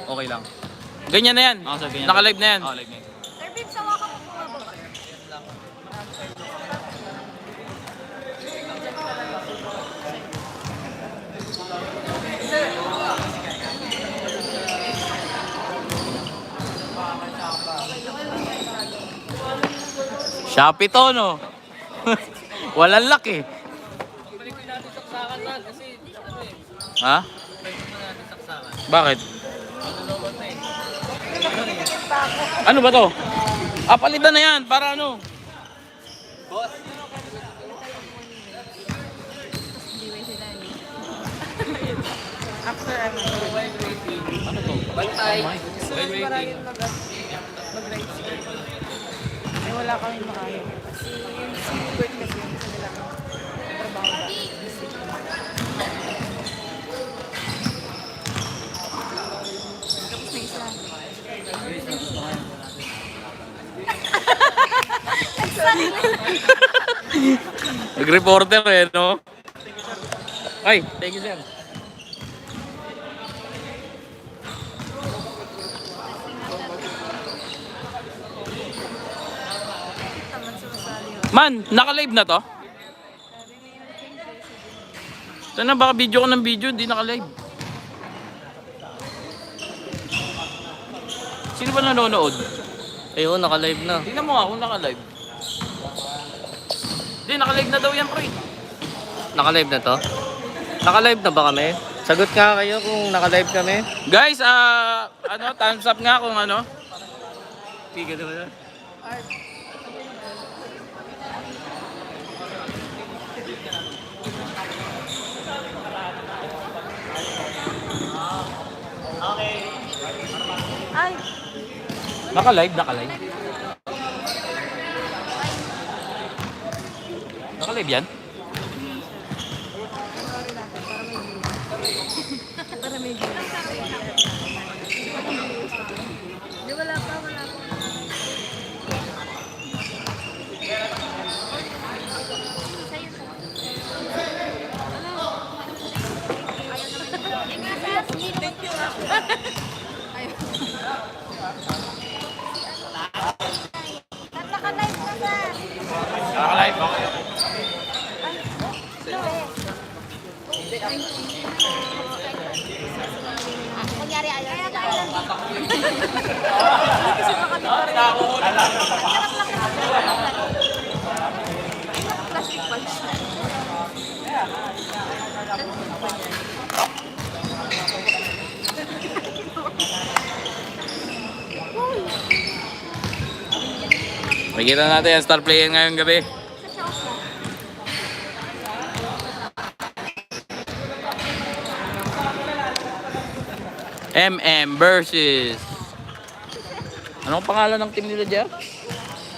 Okay lang. Ganyan na yan. Sir, ganyan. Naka-live na yan. Live na yan. Sir, Bib, sawa ka po bumababa. Shopee to, no? Walang luck eh. Ha? Bakit? Ano ba to? Palitan na yan. Para ano? After ano? Ano to? Bantay. Gusto ko maraming mag-ride sila. Eh, wala kami makain. Kasi yung seabird kasi yung sa nilang trabaho ba? Tapos na isa. Nag-reporter eh, no? Ay, thank you, sir. Tamad sumasali. Man, naka-live na to? Sana baka video ko ng video, hindi naka-live. Sino ba nanonood? Ayun, naka-live na. Tingnan mo nga kung naka-live. Hindi, naka-live na daw yan, pre. Naka-live na to? Naka-live na ba kami? Sagot nga kayo kung naka-live kami. Guys, thumbs up nga kung ano. Tigil naman na. Ay! Naka-live, naka-live. Naka-live yan? Para may view. Di, wala pa. Thank you. Naka-live na sa. Naka-live, okay. Kunyari ayaw. Kaya tayo lang dito. Kasi baka dito rin. Plastic punch. Makikita natin ang star player ngayong gabi. MM versus... Anong pangalan ng team nila dyan?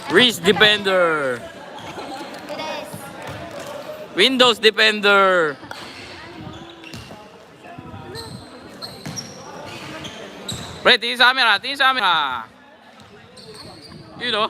Reese Defender. Windows Defender. Pre, tingin sa camera, tingin sa camera. Yun o.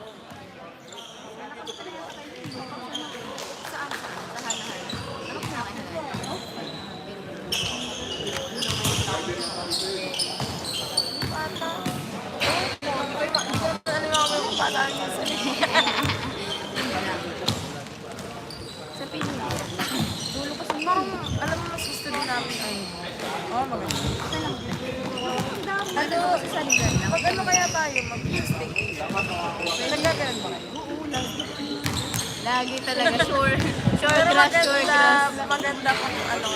Sa Pinoy. Dulo kasi parang, alam mo, mas gusto din namin ay. Oo, maganda. Ano, pag ano kaya tayo, mag-stick. Nagkagalan ba kayo? Oo, lagi talaga, sure. Sure grass, sure grass. Maganda kung ano,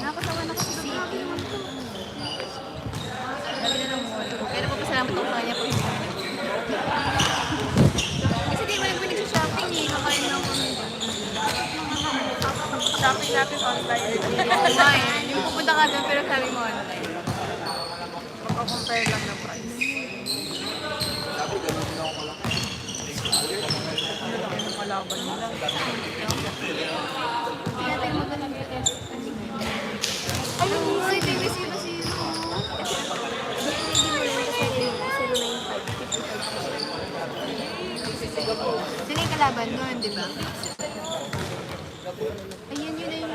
nakakatawa na kasi sa city. Lagi na lang mo. Pero papasalamat ako sa kanya po. Kasi di ba yung nagsha-shopping eh, kakain lang kami. Shopping natin online. Online. Yung pupunta ka doon pero sabi mo online. Magka-compare lang ng price. Yung kalaban nila. Hindi natin magaling test. Ayun, si baby sino. Sino yung kalaban nun, di ba? Ayun, yun na yung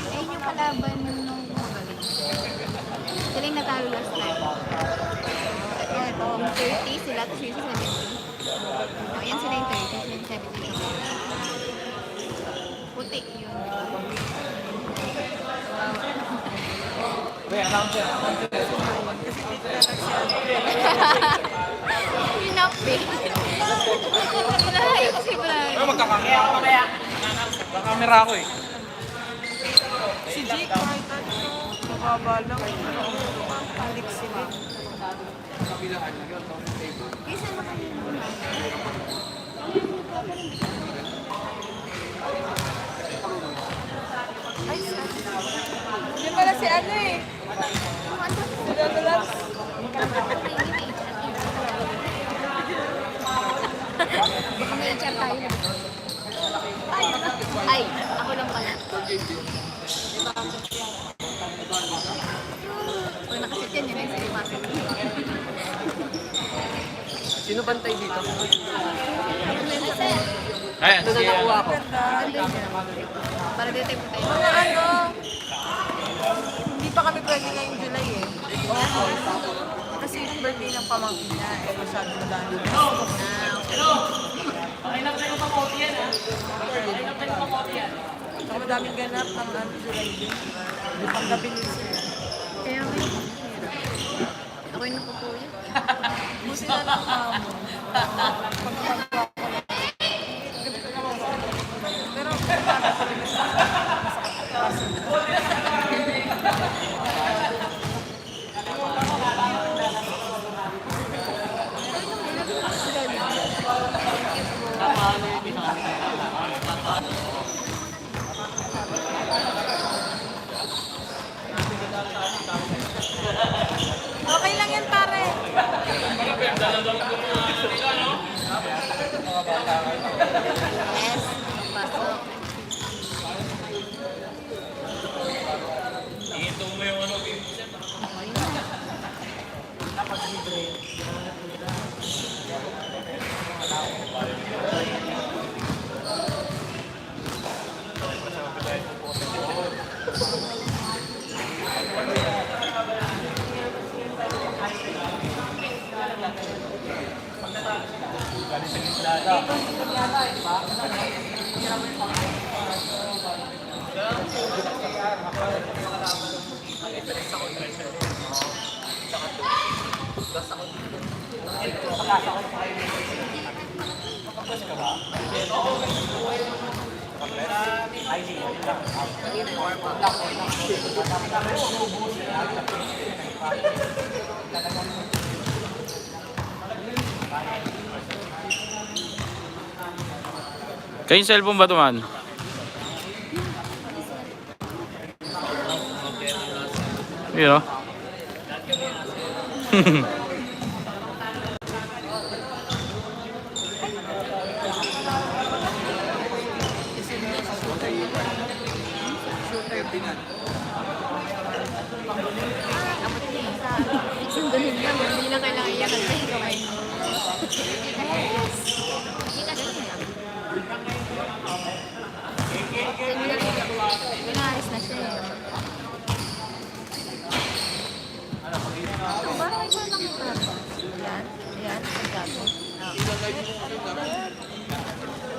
ayun yung kalaban. kalaban nung magaling. Sila yung natalo last time. Ito, 30 sila, tapos yung 70. O, yan sila yung 30, sila yung 70. Puti yun. Pinapi. Pinahay kasi pala. Magkakamera ako kaya. Magkakamera ako eh. Si Jake, kahit ano, mababa lang. Alex sila. Isa na kayo muna. Ay, hindi pala si ano eh. Si Douglas. Baka may HR tayo. Ay, ako lang pala. Pag nakasit yan, yun yung sinimasok. Sino bantay dito? Ayan, si Para dito tayo tayo. Mga ano, hindi pa kami pwede ngayong July eh. Kasi yung birthday ng pamangkin niya eh, masyado madami. Saka madaming ganap ng ano, July din. Panggabi niyo siya. Kaya may ako yung napupuyat. Busi na lang mamo. Pero, okay lang yan pare. Yes, pasok. Ihintong mo yung ano. Kayong cellphone ba ito man? Yun o. Sundunin lang, hindi lang kailangan iyakan. Yes. Pinaayos na siya eh. Ito, parang ikaw nakita ba? Yan, yan, ang gato.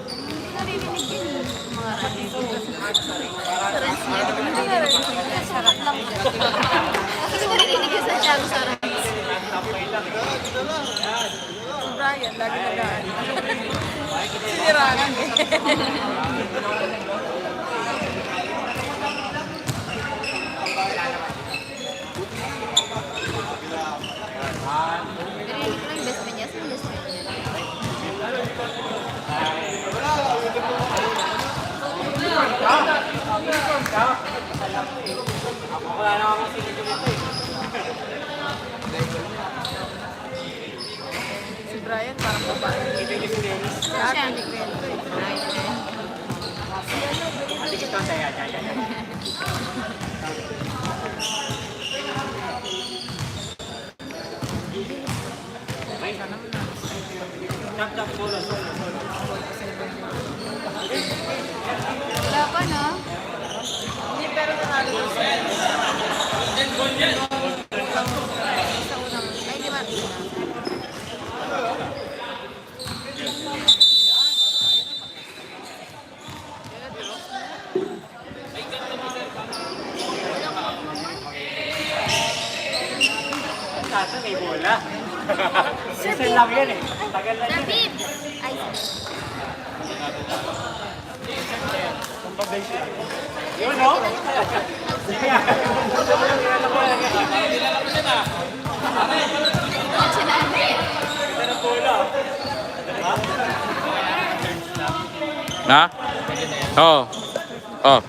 Hindi naririnig yun eh. Mga kapito. Sa rents niya, hindi naririnig yun. Sarap lang. Kasi naririnig yun sa Tiago sa rents. Si Brian, lagi nagaan. Sinirangan eh. Naririnig ko lang yung best friend niya. Saan yung best friend niya? Si Brian, parang babae. Siya. Wala pa, no? Hindi, pero nanalo ko siya. Sir Pip! Sir Pip! Ay, Ha? Oo. Oh.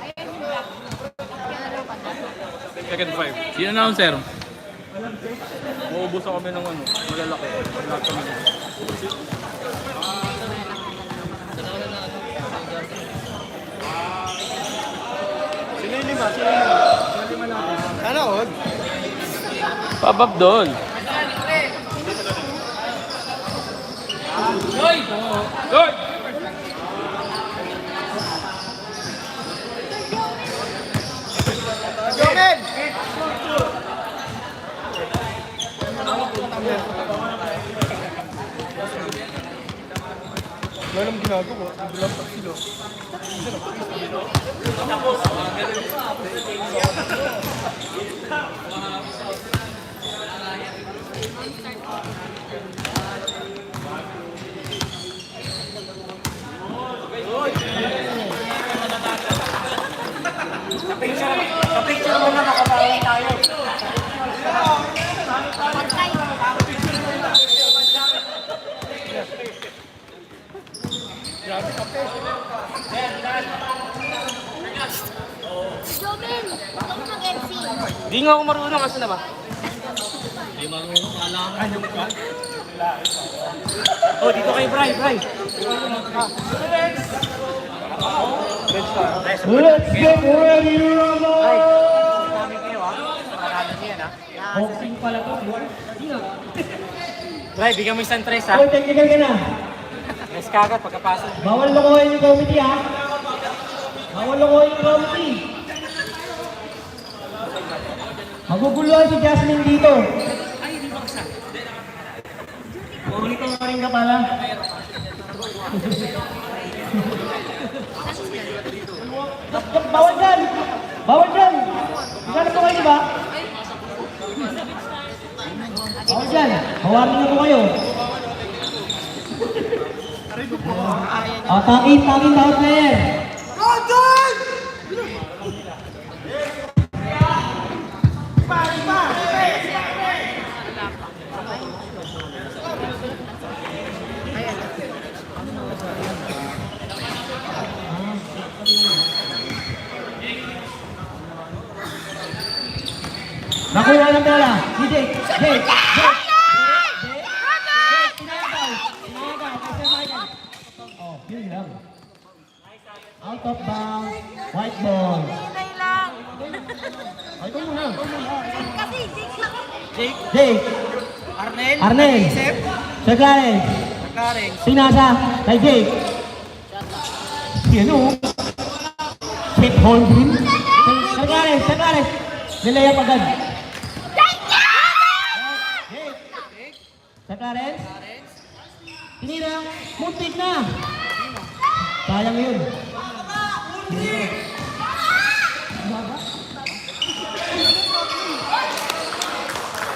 Second 5. Sino announcer? Maubos kami ng ano, malalaki. Lahat kami. Sino yung lima? Sino yung lima? Sino yung lima natin? Sana all. Pabab doon. Good! Jomen! Wala naman ginagawa. Bilang sila. Jomen! Ikaw mag-MC. Di nga ako marunong kasi na ba? Oh, dito kay Bray, Bray. Let's get ready to rumble! Boxing pala to, Bray, bigyan mo isang tres ha. Hoy, technical ka na. Tres kagad pagkapasok. Bawal lokohin yung committee ha. Bawal lokohin yung committee. Maguguluhan si Jasmine dito. Ay, hindi baksa. Monitoring ka pala. Bawal dyan! Bawal dyan! Magkano po kayo, di ba? Bawal dyan! Hawarin na po kayo. Takin bawat player. Nakuha ng bola. Si Jake. Jake. Yun lang. Out of bounds. White ball. Hinay lang. Ay, ito muna. Kasi Jake lang. Jake. Arnel. Sir Clarence. Sinasa. Kay Jake. Yan o. Chip Holgrim. Sir Clarence. Sir Clarence. Nilayap agad. Sir Clarence. Tinira. Muntik na. Sayang yun.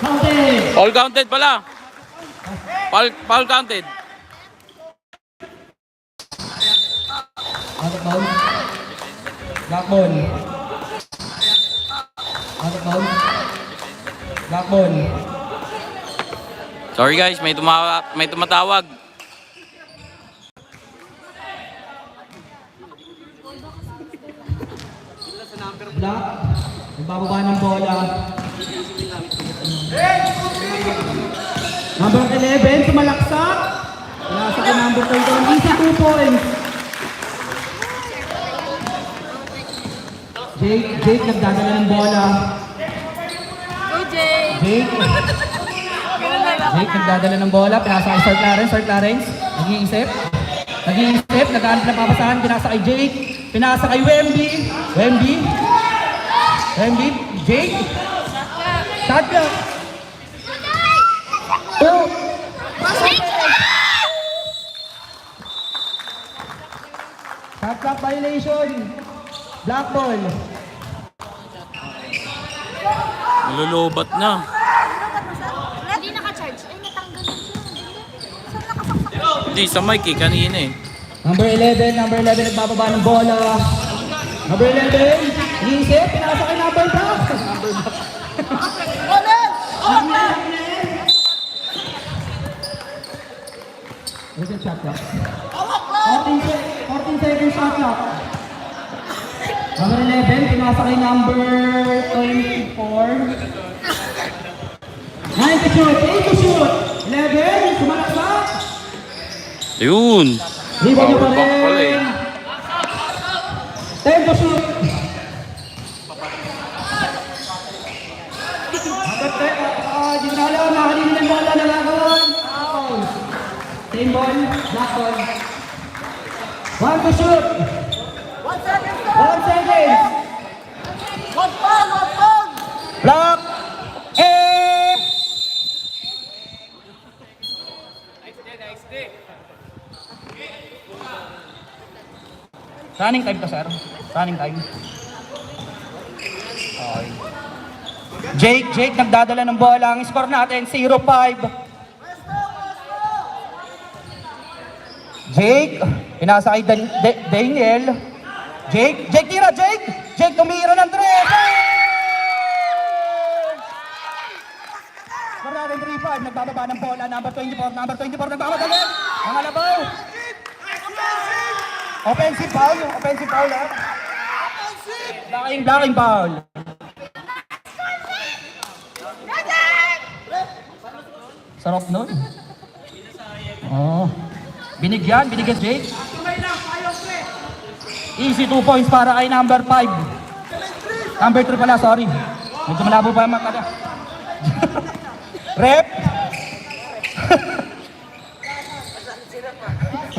Counted. All counted pala. Foul counted. Out of bounds. Black ball. Out of bounds. Black ball. Sorry guys, may tumatawag. Black. Nagbababa ng bola. Number 11, sumalaksak. Nasa ka number 13, easy 2 points. Jake nagdadala ng bola. Go, Jake! Jake nagdadala ng bola. Pinasa kay Sir Clarence. Sir Clarence, nag-iisip. Nag-aanap na papasahan. Pinasa kay Jake. Pinasa kay Wemby. Jake. Shot clock. Oh. Shot clock violation. Black ball. Nalulubat na. Di sa mic eh, kanina eh. Number 11 nagbababa ng bola. Number 11, iisip, pinasa kay number back. Where's the shot clock? 14 seconds shot clock. Number 11, pinasa kay number 24. 9 to shoot, 8 to shoot. 11, sumalaksak. Yun. Liban niyo pa Power back pala eh. rin. 10 to shoot. Ginala, nakalinin ng bola na lagawan. Foul. Same ball, black ball. 1 to shoot. 1 second. 1 second. Block. Running time ka, sir. Running time. Okay. Jake nagdadala ng bola. Ang score natin, 0-5. Jake, pinasa kay Daniel. Jake, tira, Jake! Jake, tumira ng 3. Score natin, 3-5. Nagbababa ng bola. Number 24 nagbamadali. Ang alabaw. Offensive foul ha. Blocking foul. Sarap nun. Oh. Binigyan Jake. Easy 2 points para kay number 5. Number 3 pala, sorry. Medyo malabo pa yung mata. Rep.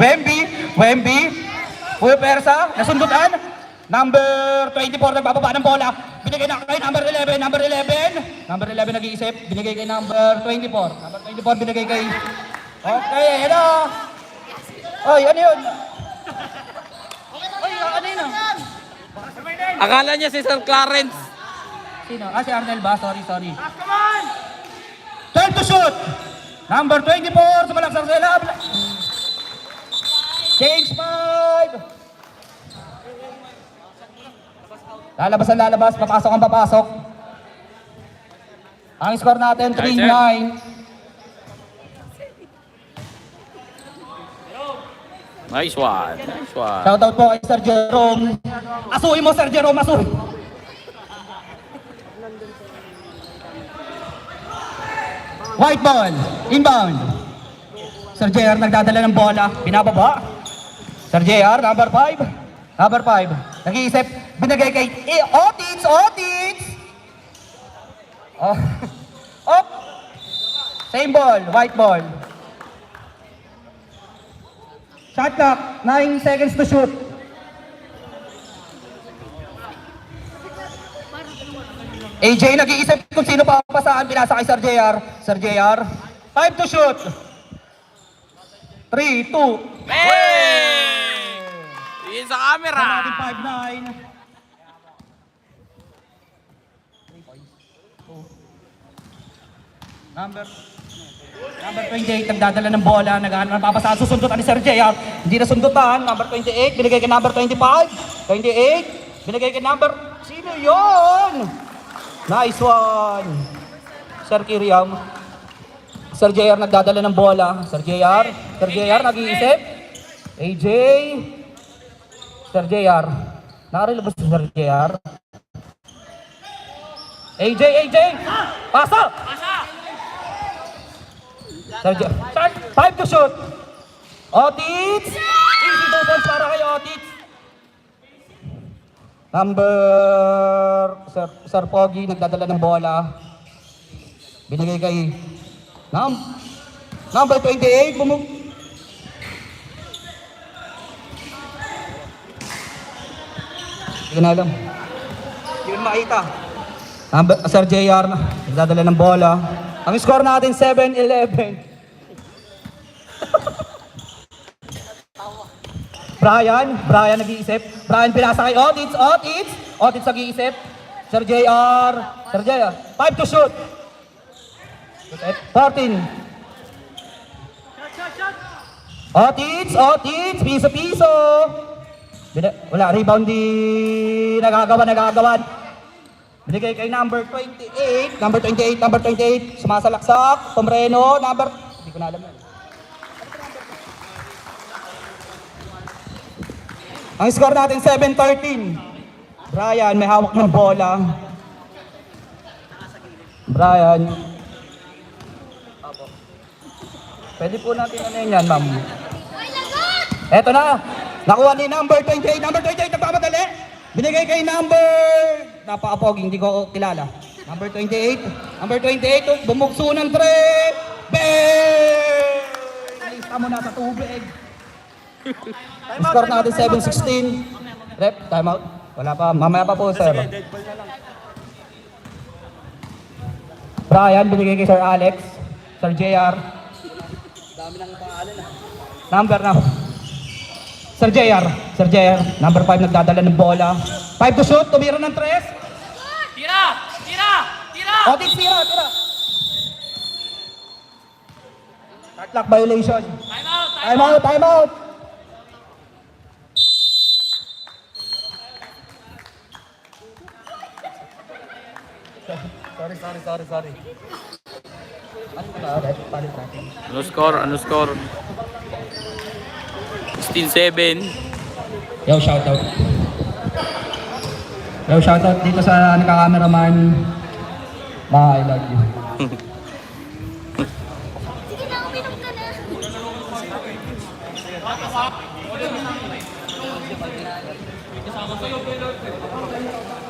Wemby. Puyo Persa, nasundutan. Number 24 nagbababa ng bola. Binigay na kay number 11. Number 11 nag-iisip. Binigay kay number 24. Number 24 binigay kay... Okay, hello. Oy, ano yun? Oy, ano yun? Akala niya si Sir Clarence. Sino? Si Arnel ba? Sorry. 12 to shoot. Number 24, sumalaksak sa ilab. Change 5. Lalabas, papasok. Ang score natin, 3-9. Nice one. Shoutout po kay Sir Jerome. Asuhin mo, Sir Jerome, asuhin. White ball, inbound. Sir JR nagdadala ng bola, binababa. Sir JR, number 5. Nag-iisip, binigay kay Otits. Oh. Op. Same ball, white ball. Shot clock, 9 seconds to shoot. AJ nag-iisip kung sino papasaan, pinasa kay Sir JR. Sir JR, 5 to shoot. 3, 2. Hey! Tingin sa camera. 5-9. Number 28, nagdadala ng bola, naghahanap ng papasaan, susundutan ni Sir JR. Hindi na sundutan. Number 28, binigay kay number 25. 28, binigay kay number... Sino yun? Nice one. Sir Kiriam. Sir JR nagdadala ng bola. Sir JR nag-iisip. AJ. Sir JR. Nakarilabas si Sir JR. AJ. Pasa! Sir JR. 5 to shoot. Otits. Easy 2 points para kay Otits. Number... Sir Pogi nagdadala ng bola. Binigay kay... Number 28, Hindi ko na alam. Hindi ko na makita. Sir JR, nagdadala ng bola. Ang score natin, 7-11. Brian nag-iisip. Brian pinasa kay Otits. Otits nag-iisip. Sir JR. 5 to shoot. 14. Otits, piso-piso. Wala, rebound di nagagawan. Binigay kay number 28, sumasalaksak, Pomreno, hindi ko na alam yan. Ang score natin 7-13. Brian, may hawak ng bola. Brian. Pwede po natin ano yan, ma'am. Eto na. Nakuha ni number 28. Number 28, nagpapadali. Binigay kay number... Napaka-pogi, hindi ko kilala. Number 28. Number 28, bumugso ng 3. Bang! Nalista mo na sa tubig. Score natin 7-16. Rep, timeout. Wala pa. Mamaya pa po, sir. Brian, binigay kay Sir Alex. Sir JR. Dami ng pangalan ah. Number na. Sir JR, number 5 nagdadala ng bola. 5 to shoot, tumira ng 3. Tira! Otis, tira. Shot clock violation. Time out. Sorry. Ano score? 16-7. Yo, shoutout dito sa cameraman. I love you. Sige na, uminom ka na.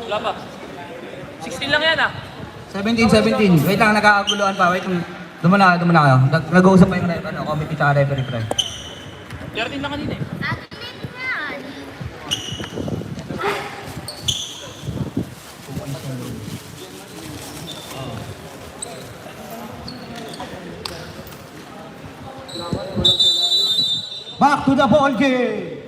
Wala pa. 16 lang yan ah. 17. Wait lang, nagkakaguluhan pa. Wait, dumuna kayo. Nag-uusap pa yung committee tsaka referee, pre. 13 na kanina eh. Athlete yan. Back to the ball game.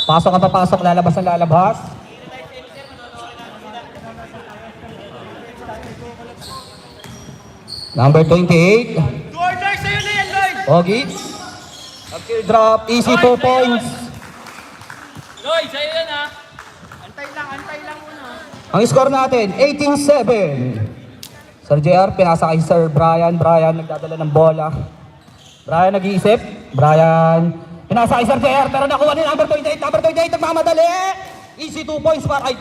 Pasok ang papasok, lalabas ang lalabas. Number 28. Lloyd, sa'yo na yan, Lloyd! Pogi. Upkill drop, easy 2 points. Lloyd, sa'yo yan ah. Antay lang muna. Ang score natin, 18-7. Sir JR, pinasa kay Sir Brian. Brian, nagdadala ng bola. Brian, nag-iisip. Brian, pinasa kay Sir JR, pero nakuha ni number 28. Number 28, nagmamadali. Easy 2 points para kay...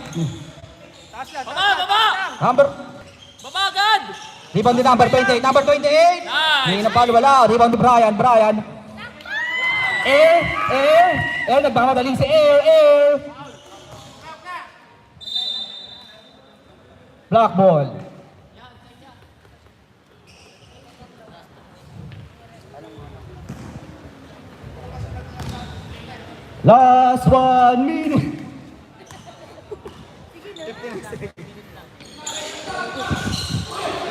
Baba agad! Rebound ni number 28. Number 28. Nice. Hindi na palo, wala. Rebound ni Brian. Air. Nagmamadali si Air. Black ball. Last 1 minute.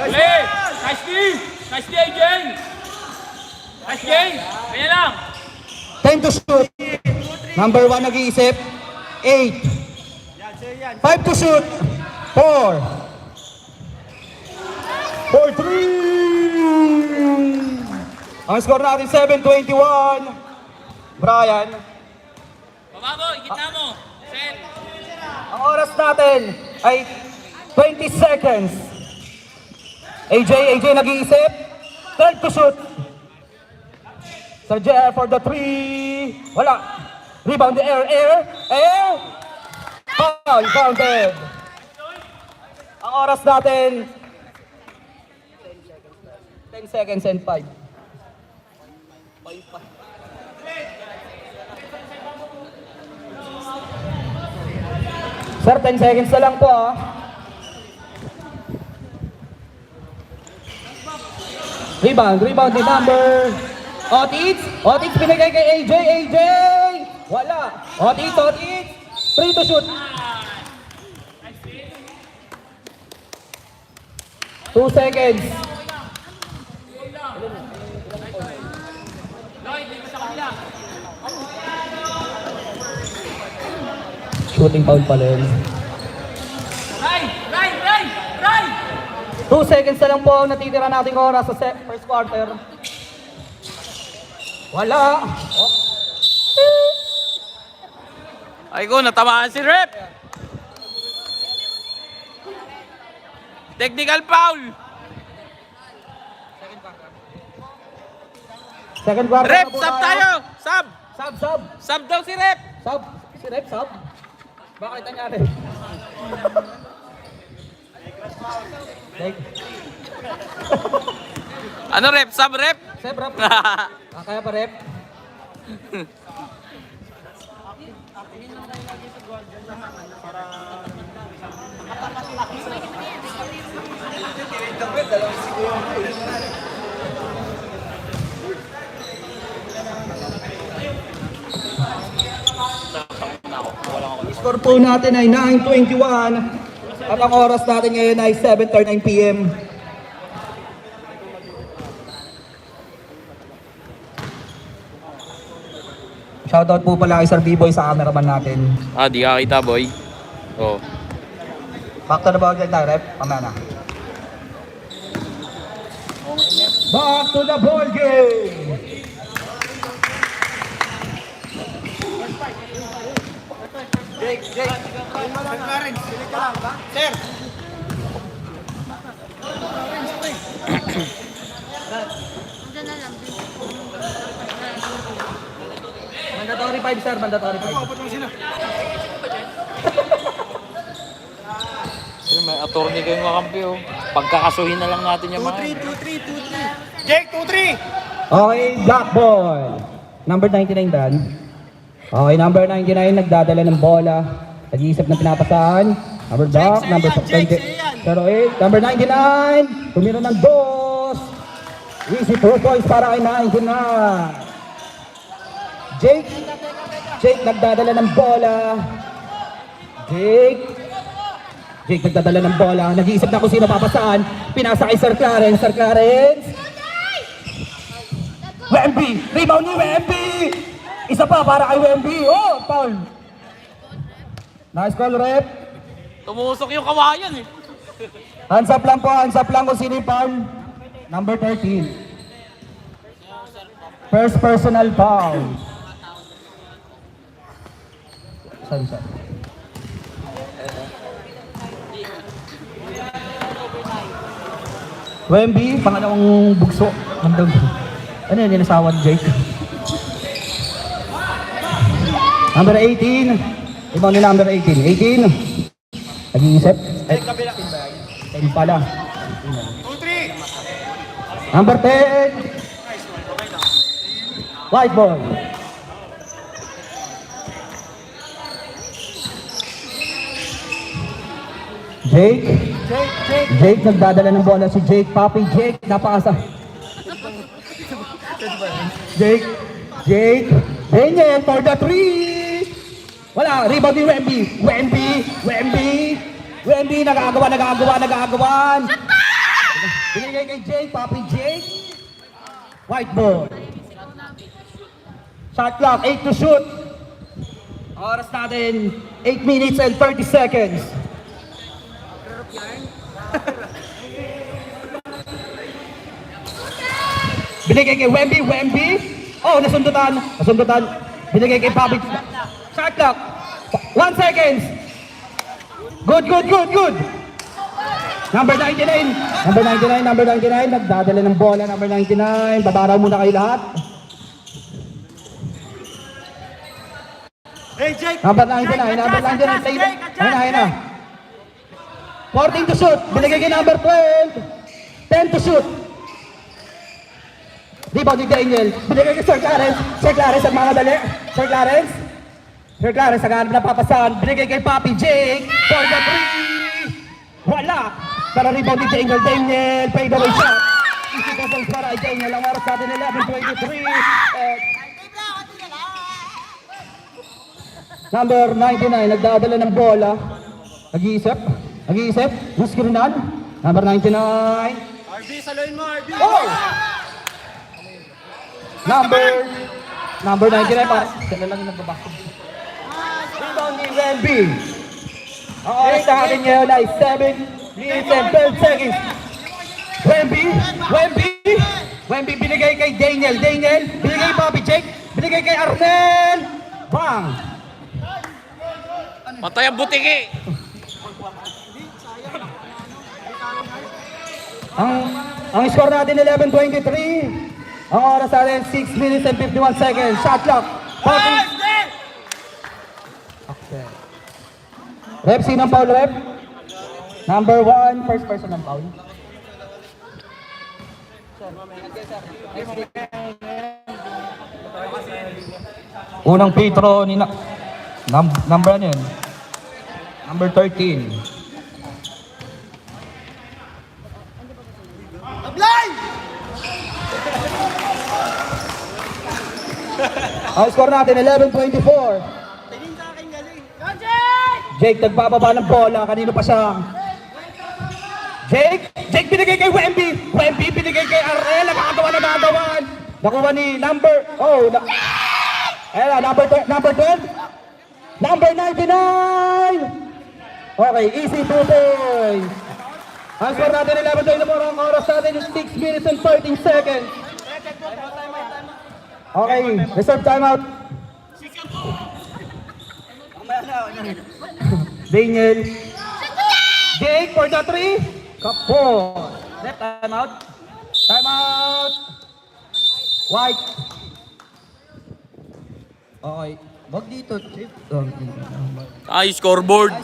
Hey! Nice D, AJ! Nice game! Kaya lang! 10 to shoot. Number 1 nag-iisip. 8. 5 to shoot. 4. 4-3. Ang score natin 7-21. Brian. Baba mo, igitna mo! Set! Ang oras natin ay 20 seconds. AJ nag-iisip. 12 to shoot. Sir JR for the 3. Wala. Rebound the air. Foul, counted. Ang oras natin 10 seconds and 5. Sir, 10 seconds na lang po ah. Rebound ni number Otits, binigay kay AJ, wala. Hot hits, hot hits. Free to shoot. 2 seconds. Shooting foul pala yun. 2 seconds na lang po ang natitira nating oras sa first quarter. Wala. Oh. Ay ko, natamaan si Rep. Technical foul. Second quarter Rep, na po sub tayo. Sub. Sub. Sub daw si Rep. Sub. Si Rep, sub. Bakit nangyari? Like, Ano Rep? Sub Rep? Seb, Rep. Kaya pa, Rep. Score po natin ay 9:21 at ang oras natin ngayon ay 7:39 PM. Shoutout po pala kay Sir B-Boy sa cameraman natin. Di ka kita, boy. Oh. Back to the ball game tayo, Rep. Mamaya na. Back to the ball game! Sir! Diyan na lang. Mandatory 5, sir. Mandatory 5. Sir, may attorney kayong kakampi, oh. Pagkakasuhin na lang natin yung mga. 2-3. Jake, 2-3! Okay, black ball. Number 99, Dan. Okay, number 99, nagdadala ng bola. Nag-iisip ng pinapasahan. Number back, number 20. 08, number 99. Tumira ng dos. Easy 2 points para kay 99. Jake nagdadala ng bola. Jake nagdadala ng bola. Nag-iisip na kung sino papasahan. Pinasa kay Sir Clarence. Sir Clarence. Wemby! Rebound ni Wemby! Isa pa para kay Wemby. Oh, foul. Nice call, Rep. Tumusok yung kawayan, eh. Hands up lang kung sino yung foul. Number 13. First personal foul. Sorry. Wemby, pangalawang bugso. Ano yun, inasawan Jake? Number 18. Iba ni number 18. 18. Nag-iisip. 10 pala. 2-3! Number 10. White ball. Jake nagdadala ng bola si Jake. Papi Jake, napasa. Jake. Daniel for the 3. Wala, rebound ni Wemby, nagagawan. Binigay kay Jake, Papi Jake. White ball. Shot clock, 8 to shoot. Oras natin, 8 minutes and 30 seconds. Binigay kay Wemby. Oh, nasundutan. Binigay kay Papi. Shot clock. 1 seconds. Good. Number 99. Nagdadala ng bola. Number 99. Babaraw muna kayo lahat. Hey, Jake! Number 99. Ayun na. 14 to shoot. Binigay kay number 12. 10 to shoot. Rebound ni Daniel. Binigay kay Sir Clarence. Ang mga dali. Sir Clarence, ang hanap na papasahan. Binigay kay Papi Jake. For the 3. Wala. Para rebound ni Daniel. Fade away shot. Easy points para kay Daniel. Ang oras natin 11:23. Number 99, nagdadala ng bola. Nag-iisip. Muskirinan. Number 99. RB, saluhin mo, RB. Oh! Number 99, para sila lang yung nagbabako. Rebound ni Wemby. Ang oras na atin ngayon ay 7 minutes and 12 seconds. Wemby binigay kay Daniel, binigay kay Bobby Jake, binigay kay Arnel. Bang! Patay ang butiki! Ang score natin 11-23. Ang oras natin 6 minutes and 51 seconds. Shot clock. Okay. Rep, sino ang foul, rep? Number 1, first person ang foul. Unang Petro ni number ano yun? Number 13. Ang score natin 11-24. Jake nagpapaba ng bola. Kanino pa siya? Jake binigay kay Wemby binigay kay Arnel. Nagagawan. Nakuha ni number number 12. Number 99. Okay, easy 2 points. Ang score natin 11-24. Ang oras natin is 6 minutes and 13 seconds. Okay, reserve timeout. Daniel. Jake for the 3. Kapo. Left timeout. Timeout. White. Okay. Wag dito, Chip. Ay, scoreboard.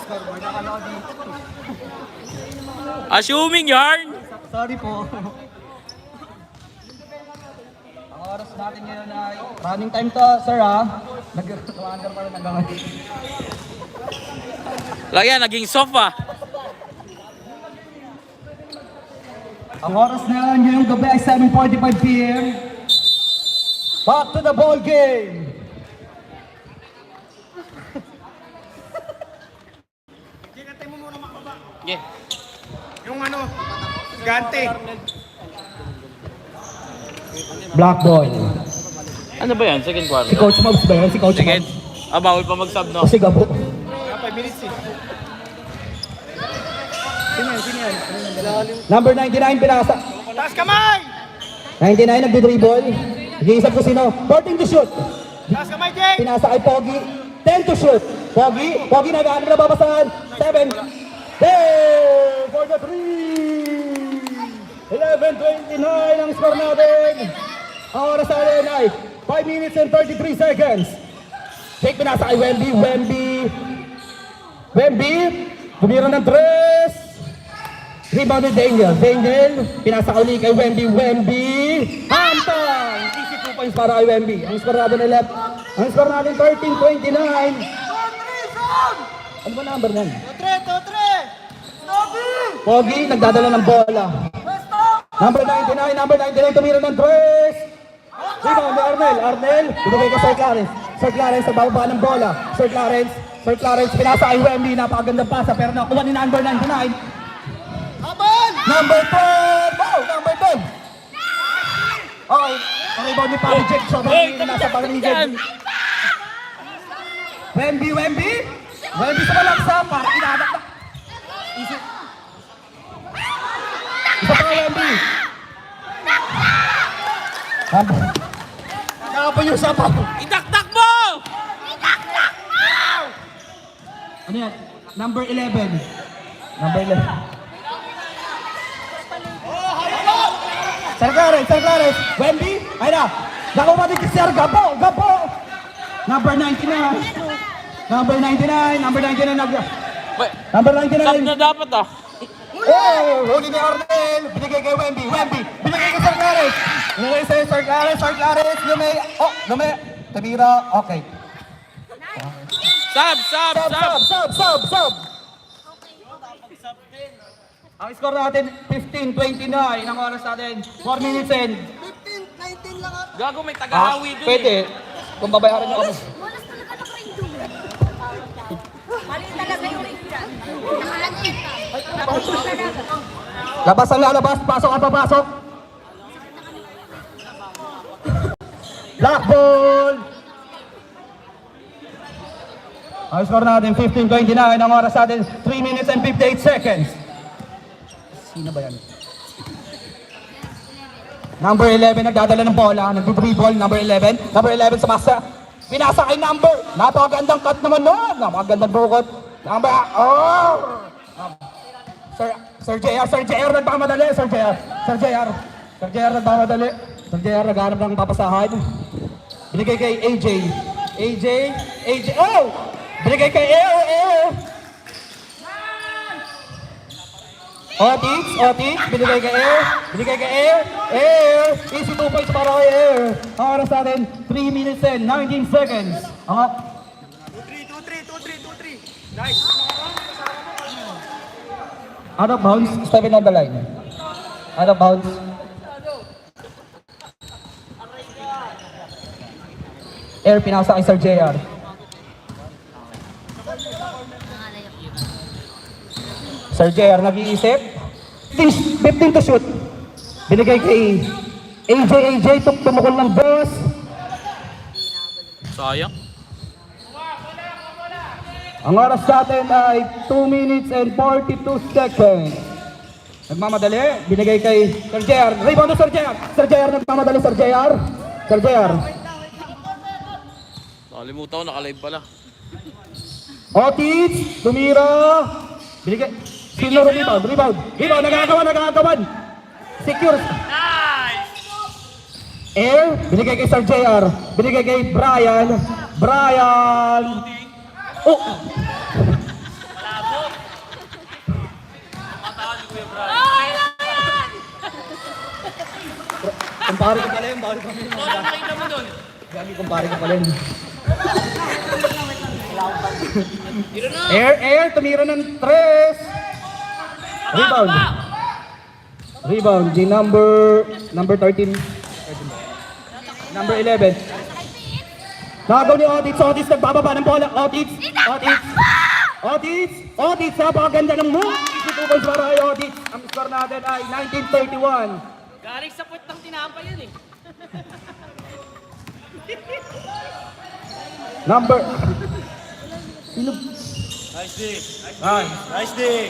Assuming yarn. Sorry po. Ang oras natin ngayon ay running time to, sir ha. Nag-under pa rin hanggang ngayon. Lagyan, naging sofa. Ang oras na yun, ngayong gabi ay 7:45 p.m. Back to the ball game. Yeah. Yung ano, gante. Black ball. Ano ba yan? Second quarter? Si Coach Mobs ba yan? Si Coach Second? Mobs? Bawal pa mag-sub, no? O si Gabo? Kaya 5 minutes eh. Sino yan? Number 99, pinasa. Taas kamay! 99, nagdi-dribble. Nag-iisap ko sino. 14 to shoot. Taas kamay, Jake! Pinasa kay Pogi. 10 to shoot. Pogi nag-ano na babasahan. 7. There! For the 3! 11:29 ang score natin. Ang oras natin ay 5 minutes and 33 seconds. Jake pinasa kay Wemby. Tumira ng 3. Rebound ni Daniel. Pinasa ka ulit kay Wemby. Hampang! Easy 2 points para kay Wemby. Ang score natin ay left. Ang score natin 13-29. Ano ba number nan? 3! Pogi, nagdadala ng bola. Number 99 tumira ng 3. Rebound ni Arnel. Binigay ka Sir Clarence. Sir Clarence, nagbababa ng bola. Sir Clarence, pinasa kay Wemby. Napakagandang pasa, pero nakuha ni number 99. Number 12! Oh, number 12! Okay, ang rebound ni Papi Jake. Sobrang nasa pangligid. Wemby sa malaksa. Parang inadakdak. Isa pa Wemby. Nakapo yung sapaw. Idakdak mo! Ano yan? Number 11. Sir Clarence. Wemby. Ay na. Nakuha din si Sir Gabo. Number 99. Number 99 Wait, Number sub 99. na dapat ah. Oh, huli ni Arnel. Binigay kay Wemby. Binigay kay Sir Clarence. Binigay kay Sir Clarence. Lume. Tabira. Okay. Sub. Ang score natin, 15-29. Ang oras natin, 4 minutes and... Gago, may tagahawi dun Pwede. Kung babayaran nyo kami. Bonus talaga na kayo. Mali talaga yung ring dyan. Nakalagay. Labas ang lalabas, pasok ang papasok. Black ball! Ang score natin, 15-29. Ang oras natin, 3 minutes and 58 seconds. Sino ba yan? Number 11, nagdadala ng bola. Nag-dribble, number 11. Number 11 sa masa. Pinasa kay number. Napakagandang cut naman nun. Napakagandang bukot. Number, oh! Sir JR nagmamadali. Sir JR nagmamadali. Sir JR naghanap ng papasahan. Binigay kay AJ, oh! Binigay kay Air. Otis, binigay kay Air. Easy 2 points para kay Air. Ang oras natin, 3 minutes and 19 seconds. 2-3. Nice. Out of bounds, 7 on the line. Out of bounds. Air, pinasa kay Sir JR. Sir JR nag-iisip. 15 to shoot. Binigay kay AJ, tumukol ng boss. Sayang. Ang oras natin ay 2 minutes and 42 seconds. Nagmamadali, binigay kay Sir JR. Rebound to Sir JR. Sir JR nagmamadali, Sir JR. Nakalimutan ko, nakalive pala. Otis, tumira. Binigay. Sino rebound, nagagawan. Secure. Nice! Air, binigay kay Sir JR. Binigay kay Brian. Oh! Kumpare ko pala yun, bawal kami. Nakita mo doon. Gagi, kumpare ko pala yun. Air, tumira ng 3. Rebound, di number 13. Number 11. Nagaw ni Otis, nagbababa ng bola. Otis, napakaganda ng move. Easy 2 points para kay Otis. Ang score natin ay 19-31. Galing sa puwet ng tinapa yun eh. Number... Sino? Nice day.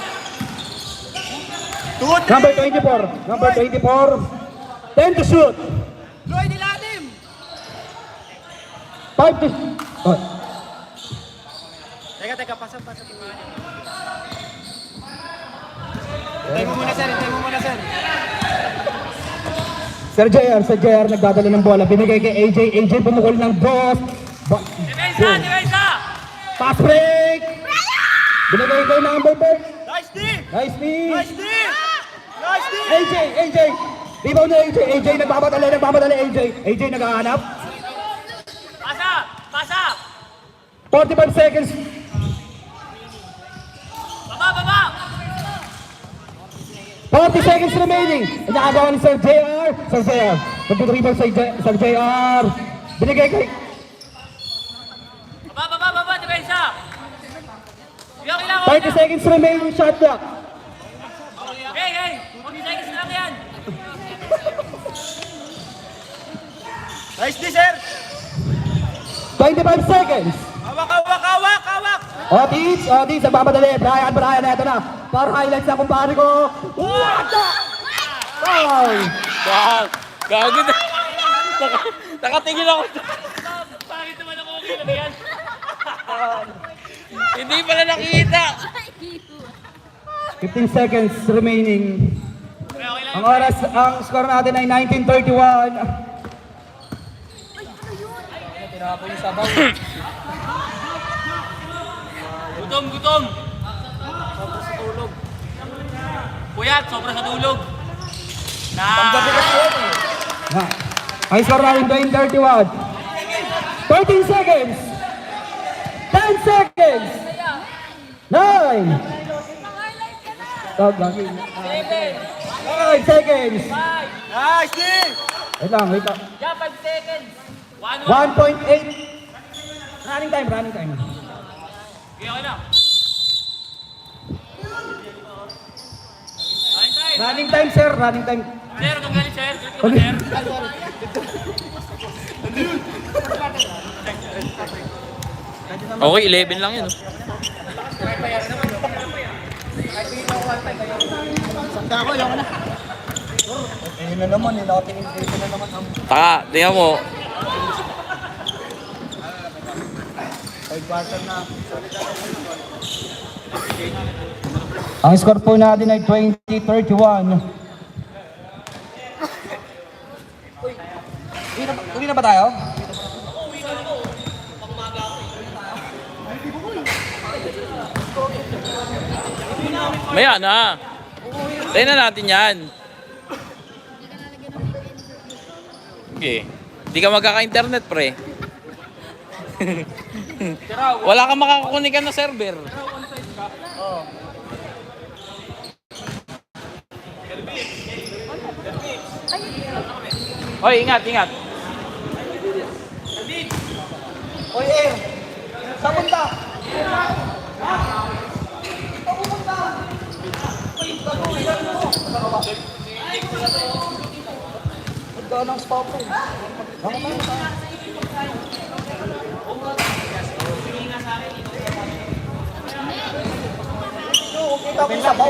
Number 24. 10 to shoot. Lloyd Ilalim. 5 to... Oh. Teka, pasok. Hintay mo muna, sir. Sir JR nagdadala ng bola. Binigay kay AJ, pumukol ng boss. Depensa! Pass break! Binigay kay number 10. Nice D. AJ! Rebound na AJ, nagmamadali AJ naghahanap. Pasa! 45 seconds. Baba! 40 seconds remaining. Nakagawa ni Sir JR. Nagpag-rebound sa Sir JR. Binigay kay... Baba! Depensa! 30 seconds remaining, shot clock. Hey! 40 seconds lang yan! Nice D, sir. 25 seconds. Hawak. Otis, nagmamadali. Brian, eto na. Para highlights na kumpare ko. What the? Foul! Gago na! Nakatingin ako. Bakit naman ako yan? Hindi pala nakita! 15 seconds remaining. Ang score natin ay 19-31. Tinapon yung sabaw. Gutom! Sobra sa tulog. Puyat, sobra sa tulog. Ang score natin 20-31. 13 seconds. 10 seconds. 9. 5 seconds. Nice D. Wait lang. 5 seconds. 1.8. Running time. Okay na. Running time, sir. Running time. Sir, kung galing sir. Sir. Okay, 11 lang yun. Sanda ako, ayaw ko na. Ayun na naman, nakatingin dito na naman. Taka, tingnan mo. 5 quarter na. Ang score po natin ay 20-31. Uwi na ba tayo? Maya na. Tayo na natin yan. Okay. Hindi ka magkaka-internet, pre. Wala kang makakakunikan na server. Oy, ingat, ingat. Oy, Air! Saan punta? Ito ng spot po. Kita ko sa baw.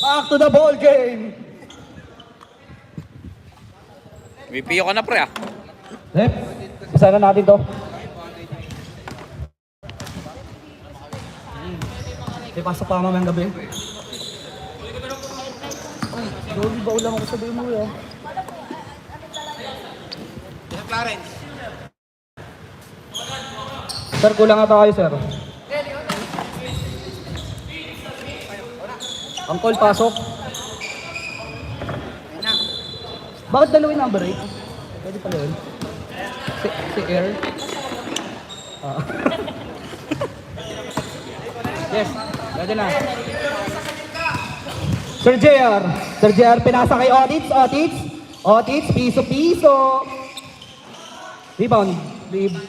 Back to the ball game. Pipiyo ka na, pre, ah. Lep, isa na natin to. Pasok pa mamayang gabi. Ay, doon ba ulang ako sabihin mo yan? Clarence. Sir, kulang ata kayo, sir. Ang call, pasok. Bakit dalawin number 8? Pwede pala yun. Si Air. Yes, pwede na. Sir JR, pinasa kay Otits, piso. Rebound,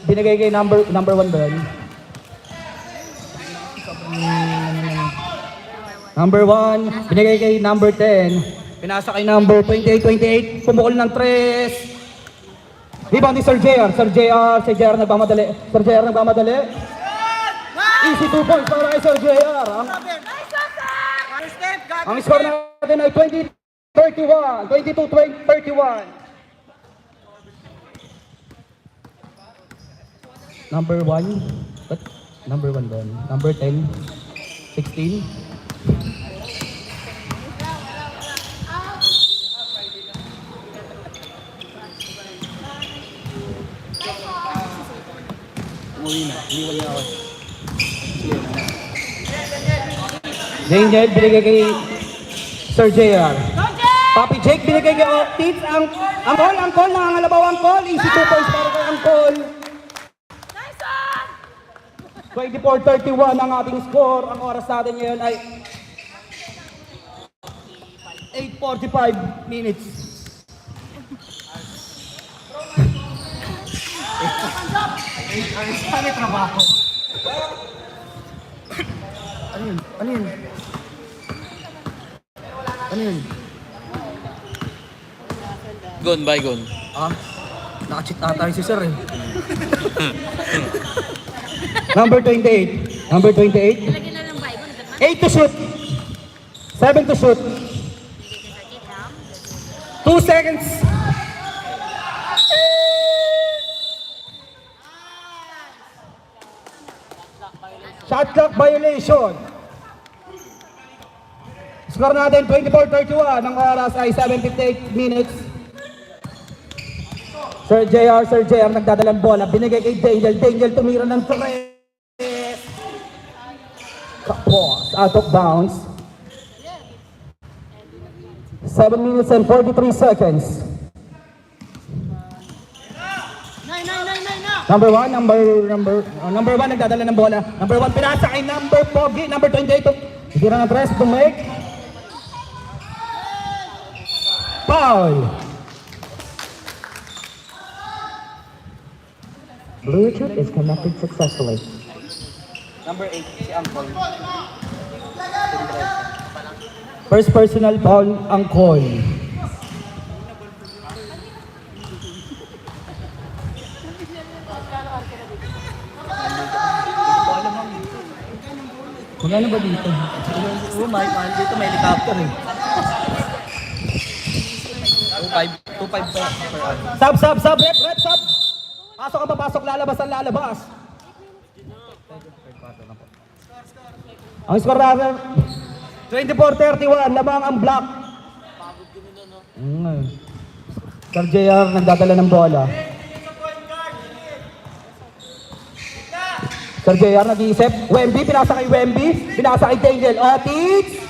binigay kay number 1 ba yun? Number 1, binigay kay number 10. Pinasa kay number 28, pumukol ng 3. Rebound ni Sir JR nagmamadali. Easy 2 points para kay Sir JR. Ang score natin ay 22-31. Number 1. Number 1 doon. Number 10. 16. Iniwan niya ako. Angel, binigay kay Sir JR. Papi Jake, binigay kay Optics. Ang call, nangangalabaw ang call. Easy 2 points para kay ang call. 24-31 ang ating score. Ang oras natin ngayon ay 8:45 minutes. Ano yung trabaho? Ano yun? Gon, bye, gon. Naka-cheat ata si sir eh. Number 28. 8 to shoot. 7 to shoot. 2 seconds. Shot clock violation. Score natin 24-31. Ang oras ay 7:58 minutes. Sir JR nagdadalang bola. Binigay kay Daniel tumira ng 3. Kapos, out of bounds. 7 minutes and 43 seconds. Number 1 nagdadala ng bola. Number 1 pinasa kay number 28. Tira ng press to make foul. Bluetooth is connected successfully. Number 8, si Angkol. First personal foul, Angkol. Magkano ba dito? Oo, mahal dito, may helicopter eh. 2.5 per ano. Sub, rep, sub! Pasok ang papasok, lalabas ang lalabas. Ang score natin, 24-31, lamang ang block. Sir JR nagdadala ng bola. Sir JR nag-iisip. Wemby, pinasa kay Wemby. Pinasa kay Daniel Otis.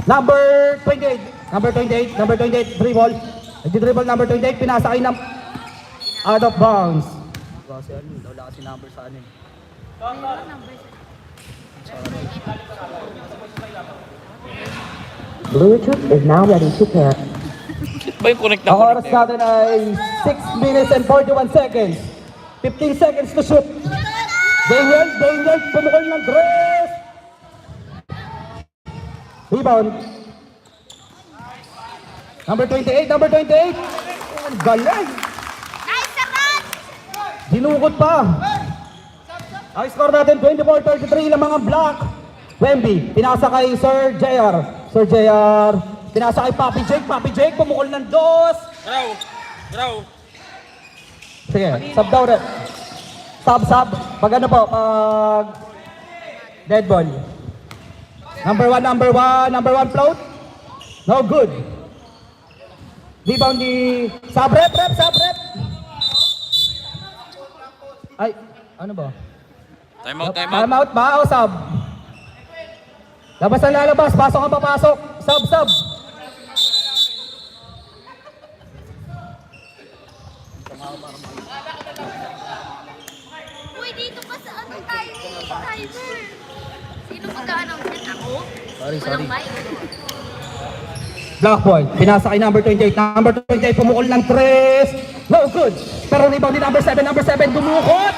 Number 28, dribble. Nag-dribble number 28, pinasa kay out of bounds. Kasi ano, wala kasi number sa ano. Bluetooth is now ready to pair. Ba yung connect na Ang oras natin ay 6 minutes and 41 seconds. 15 seconds to shoot. Daniel, pumukol ng dress. Rebound. Number 28. Ang galing. Nice, Sakat! Dinukot pa. Ang score natin, 24-33 lamang ang block. Wemby, pinasa kay Sir JR. Pinasa kay Papi Jake, pumukol ng dos. Raw. Sige, sub daw rin. Sub. Pag ano po, pag dead ball. Number one float. No good. Rebound ni sub rep. Ay, ano ba? Time out. Time out ba o sub? Labas ang lalabas, pasok ang papasok. Sub. Uy, dito ka sa ano timer. Sino mag-a-announce? Ako? Sorry. Walang mic. Black ball, pinasa kay number 28. Number 28, pumukol ng 3. No good. Pero rebound ni number 7. Number 7, dumukot.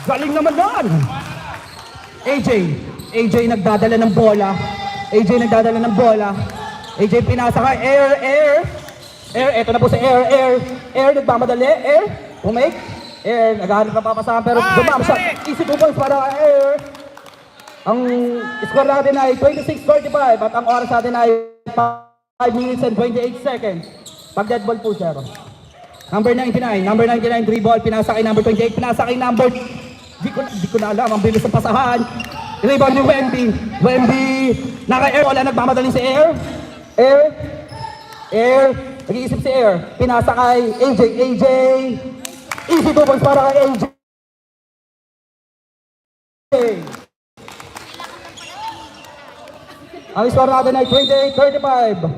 Galing naman doon. AJ nagdadala ng bola. AJ pinasa kay Air. Eto na po si Air, nagmamadali. Umake. Naghahanap ng papasahan pero dumam siya. Easy 2 points para kay Air. Ang score natin ay 26-45 at ang oras natin ay 5 minutes and 28 seconds. Pag dead ball po, sir. Number 99, 3 ball, pinasa kay number 28, pinasa kay number... Di ko na alam, ang bilis ng pasahan. Rebound ni Wemby, naka-air, wala nagmamadaling si Air. Nag-iisip si Air, pinasa kay AJ. Easy 2 points para kay AJ. Ang score natin ay 28-35.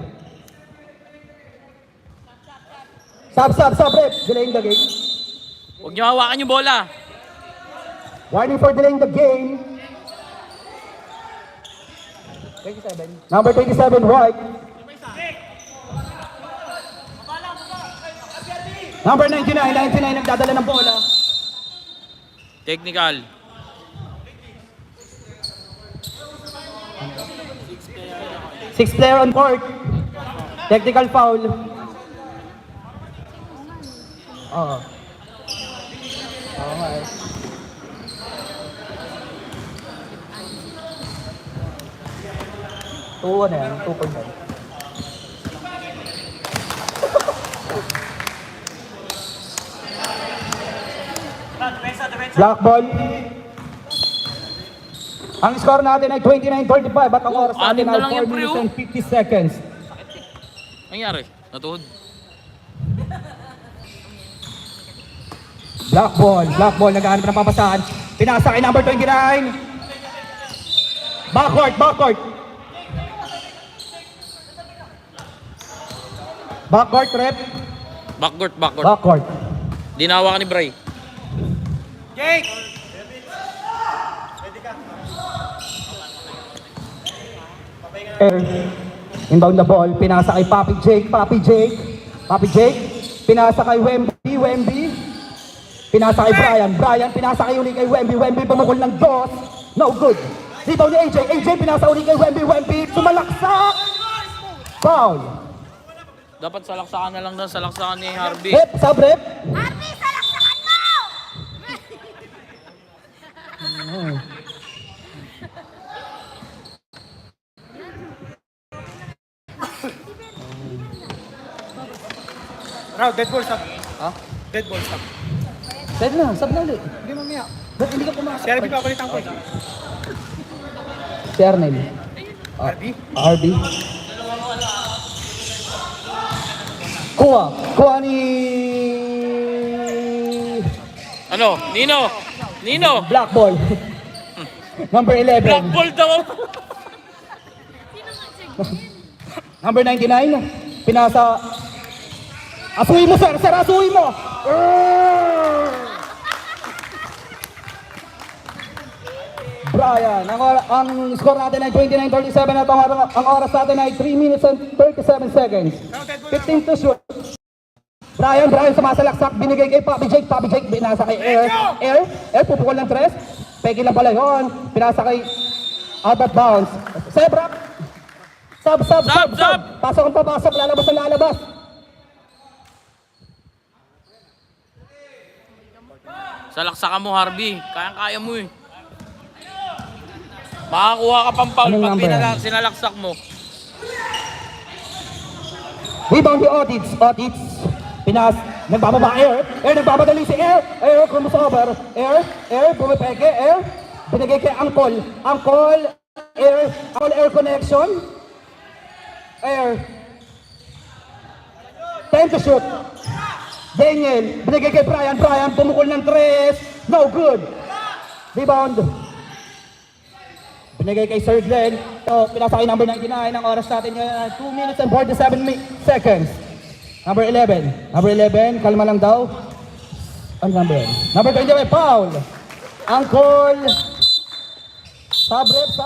Sub, rep. Delaying the game. Huwag niyo hawakan yung bola. Warning for delaying the game. 27. Number 27, White. Number 99 nagdadala ng bola. Technical. Six player on court. Technical foul. Oo. Oo nga eh. Tuwa na yan. 2.9. Black ball. Ang score natin ay 29-35 at ang oras natin anim na ay lang 4 yan, pre, minutes oh. and 50 seconds. Nangyari? Natuhod. Black ball, naghahanap ng papasahan. Pinasa kay number 29. Backcourt. Backcourt, rep. Backcourt. Di nahawakan ni Bray. Inbound the ball, pinasa kay Papi Jake. Papi Jake, pinasa kay Wemby. Pinasa kay Brian, pinasa kay uli kay Wemby, pumukol ng dos. No good. Dito ni AJ, pinasa uli kay Wemby, sumalaksak. Foul. Dapat salaksakan na lang doon, salaksakan ni Harvey. Rep, sub-rep. Arby, salaksakan mo! Raw, dead ball stop. Ha? Dead ball stop. Dead na, sub na ulit. Hindi mamaya. Ba't hindi ka pumasok? Si RB papalitan ko. Si Arnel. RB? RB. Kuha ni... Ano? Nino! Black ball. Number 11. Black ball daw! Number 99. Pinasa... Asuhin mo, sir! Sir, asuhin mo! Brian, ang score natin ay 29-37 at ang oras natin ay 3 minutes and 37 seconds. 15 to shoot. Brian, sumasalaksak, binigay kay Papi Jake, binasa kay Air, pupukol ng tres. Pegi lang pala yun, pinasa kay out of bounds. Sebrak, sub. Pasok ang papasok, lalabas. Salaksakan mo, Harvey. Kayang-kaya mo eh. Makakuha ka pang foul Anong pag number? sinalaksak mo. Rebound ni Otits. Nagbababa Air, nagbamadali si Air, crossover, Air, pumipeke, Air, binigay kay Angkol, Air connection, Air, 10 to shoot, Daniel, binigay kay Brian, pumukol ng tres, no good, rebound, binigay kay Sir Glenn, pinasa kay number 99, ang oras natin ngayon 2 minutes and 47 seconds. Number 11, kalma lang daw. Ano number yan? Number 20, foul. Angkol. Sub. 25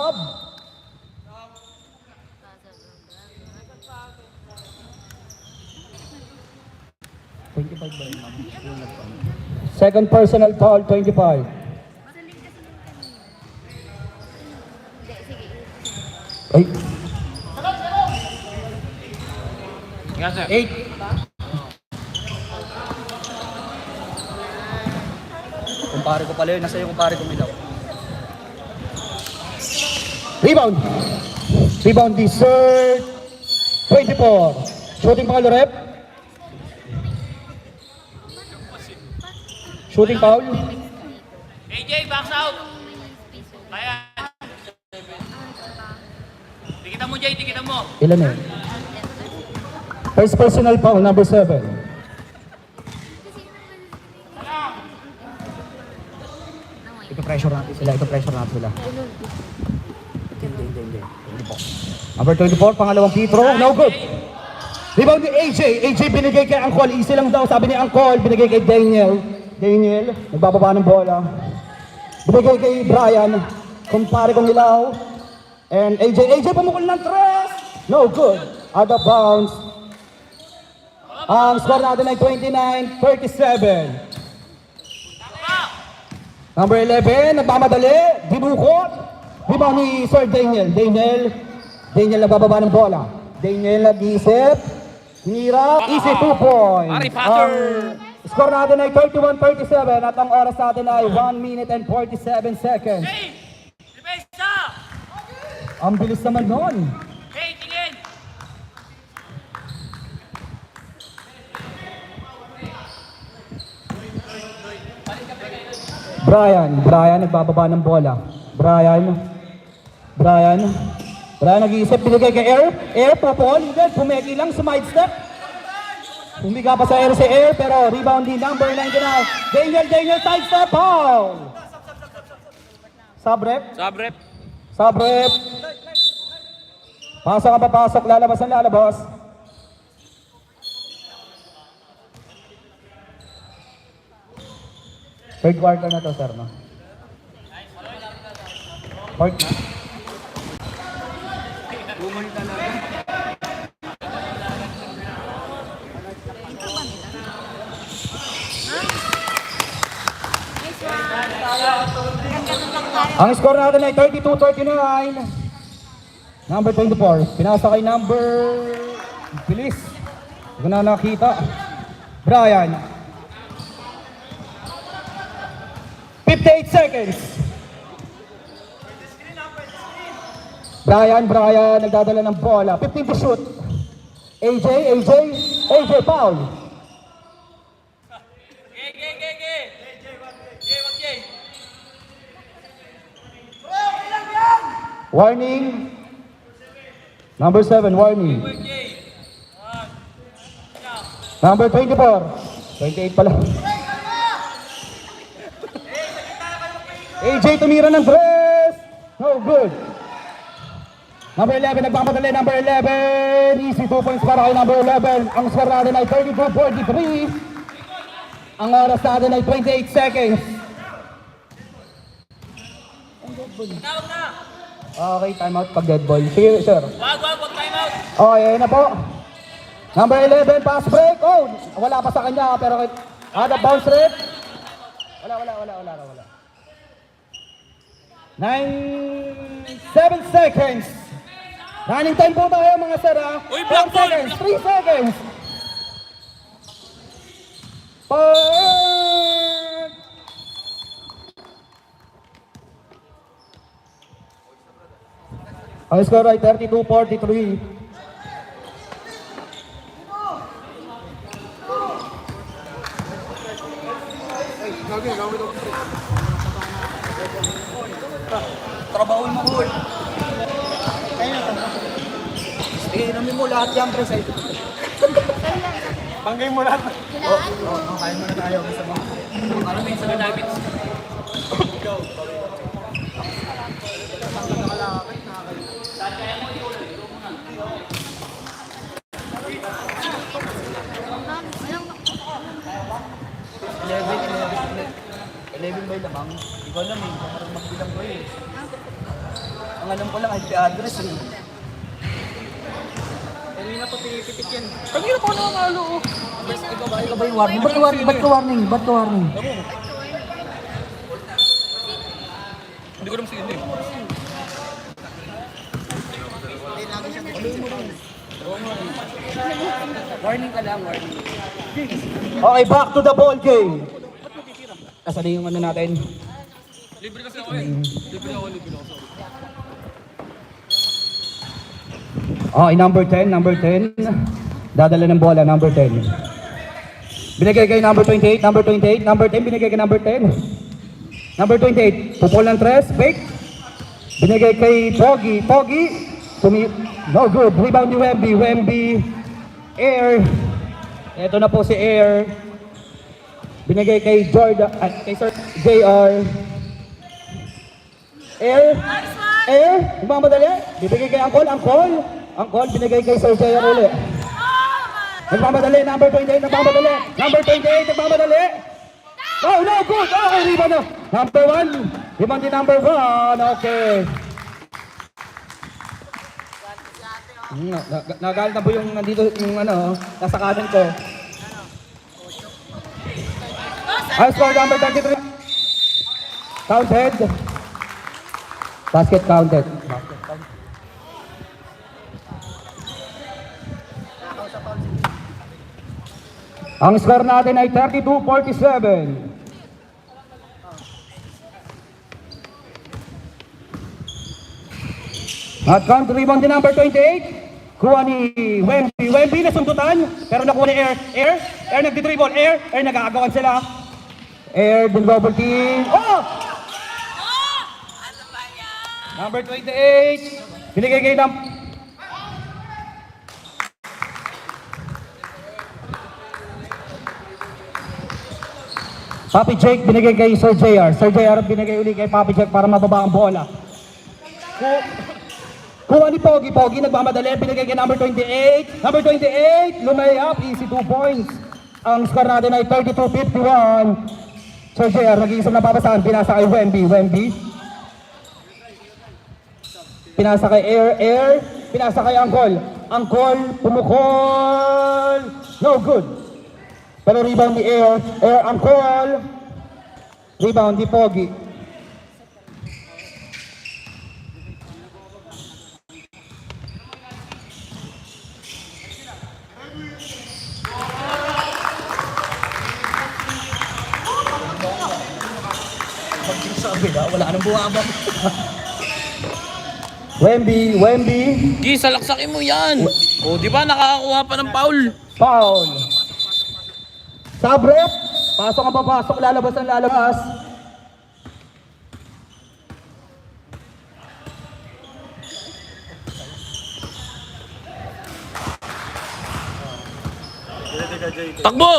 ba yun? Second personal foul, 25. Ay. Nga, sir. 8. Kumpare ko pala yun. Nasa iyo kumpare ko ilaw. Rebound dessert. 24. Shooting foul, rep. Shooting foul. AJ, box out! Kaya. Tikitan mo, Jay, tikitan mo. Ilan eh? First personal foul, number 7. Ito-pressure natin sila. Hindi. Number 24, pangalawang free throw, no good. Rebound ni AJ, binigay kay Angkol, easy lang daw, sabi ni Angkol, binigay kay Daniel, nagbababa ng bola. Binigay kay Brian, kumpare kong ilaw. And AJ pumukol ng tres, no good, out of bounds. Ang score natin ay 29-37. Number 11, nagmamadali, dinukot. Rebound ni Sir Daniel. Daniel nagbababa ng bola. Daniel nag-isip. Hirap, easy 2 points. Harry Potter! Ang score natin ay 31-37 at ang oras natin ay 1 minute and 47 seconds. Hey! Depensa! Ang bilis naman nun. Hey, tingin! Brian nagbababa ng bola. Brian nag-iisip, binigay kay Air, popol, pumeki lang, sumidestep. Humiga pa sa Air si Air, pero rebound ni number 99. Daniel, sidestep, foul! Sub-rep. Pasok ang papasok, lalabas. Third quarter na to, sir, no? Ang score natin ay 32-39. Number 24. Pinasa kay number... Bilis. Hindi ko na nakita. Brian. 58 seconds. Brian, nagdadala ng bola. 15 to shoot. AJ, foul. Warning. Number 7, warning. Number 24. 28 pala. AJ tumira ng dress. No good. Number 11, nagmamadali. Number 11. Easy 2 points para kay number 11. Ang score natin ay 32-43. Ang oras natin ay 28 seconds. Okay, time out pag dead ball. Sige, sir. Wag time out. Okay, ayun na po. Number 11, pass break. Oh, wala pa sa kanya, pero ada bounce rate. Wala. 7 seconds. Running time po tayo mga sir, ha? Uy, 4 black ball! seconds, 3 seconds. Point! Ang score ay 32-43. Trabahoin mo, Paul. Sige, inumin mo lahat yan, pre. Banggay mo lahat. Kain mo na tayo. Ano may isa na namin? By lamang, hindi ko alam eh, parang magbilang ko eh. Ang alam ko lang ay address eh. Hindi na po pinipipit yan. Kanina pa naman malo oh. Ikaw ba yung warning? Ba't ka warning? Hindi ko naman sino eh. Warning ka lang, warning. Okay, back to the ball game. Nasaan na yung ano natin? Libre kasi ako eh. Libre ako. Okay, number 10. Dadala ng bola, number 10. Binigay kay number 28, number 10, binigay kay number 10. Number 28, pupol ng tres, fake. Binigay kay Pogi, no good, rebound ni Wemby, Air. Ito na po si Air. Binigay kay Jordan, kay Sir JR. Air, nagmamadali. Binigay kay Angkol, binigay kay Sir JR ulit. Nagmamadali, number 28, nagmamadali. Oh, no, good. Okay, rebound na. Number 1, rebound din number 1. Okay. Nagalit na po yung nandito, yung ano, nasa kanan ko. High score number 23. Counted. Basket counted. Ang score natin ay 32-47. At count rebound din number 28. Kuha ni Wemby na sundutan. Pero nakuha ni Air nagdi-dribble. Air nag-aagawan sila. Air, din double team. Oh! Number 28. Binigay kay Papi Jake, binigay kay Sir JR. Sir JR, binigay uli kay Papi Jake para mababa ang bola. Kuha ni Pogi, nagmamadali. Binigay kay number 28. Number 28, lumay up. Easy 2 points. Ang score natin ay 32-51. Sir JR, nag-iisang napapasahan, pinasa kay Wemby. Pinasa kay Air, pinasa kay Angkol, pumukol, no good. Pero rebound ni Air, Angkol, rebound ni Pogi. kabila, wala nang buwabang. Wemby, Gi, salaksakin mo yan. O, di ba nakakakuha pa ng foul? foul. Sabrep, pasok ang papasok, lalabas ang lalabas. Takbo!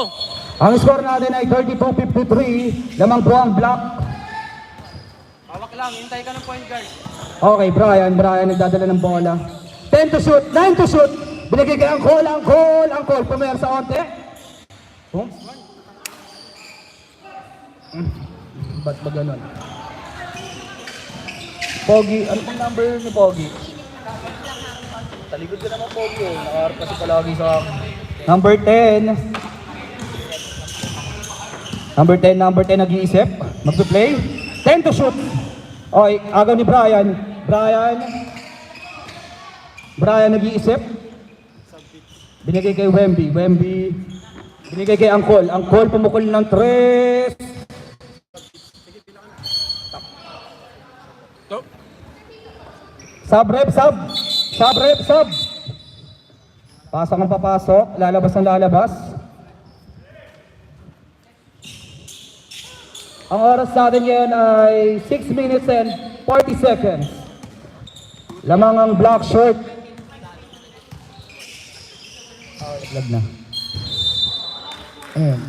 Ang score natin ay 32-53, lamang po ang block. Hawak lang, hintay ka ng point guard. Okay, Brian nagdadala ng bola. 10 to shoot, 9 to shoot. Binigay kay Angkol. Pumersa onte. Ba't ba ganun? Pogi, ano pong number ni Pogi? Talikod ka naman, Pogi. Nakaharap kasi palagi sa akin. Number 10. Number 10 nag-iisip. Magpe-play. 10 to shoot. Okay, agaw ni Brian. Brian nag-iisip. Binigay kay Wemby. Binigay kay Angkol. Angkol pumukol ng 3. Sub. Pasok ang papasok. Lalabas ang lalabas. Ang oras natin yan ay 6 minutes and 40 seconds. Lamang ang block short. Lag na. Ayan.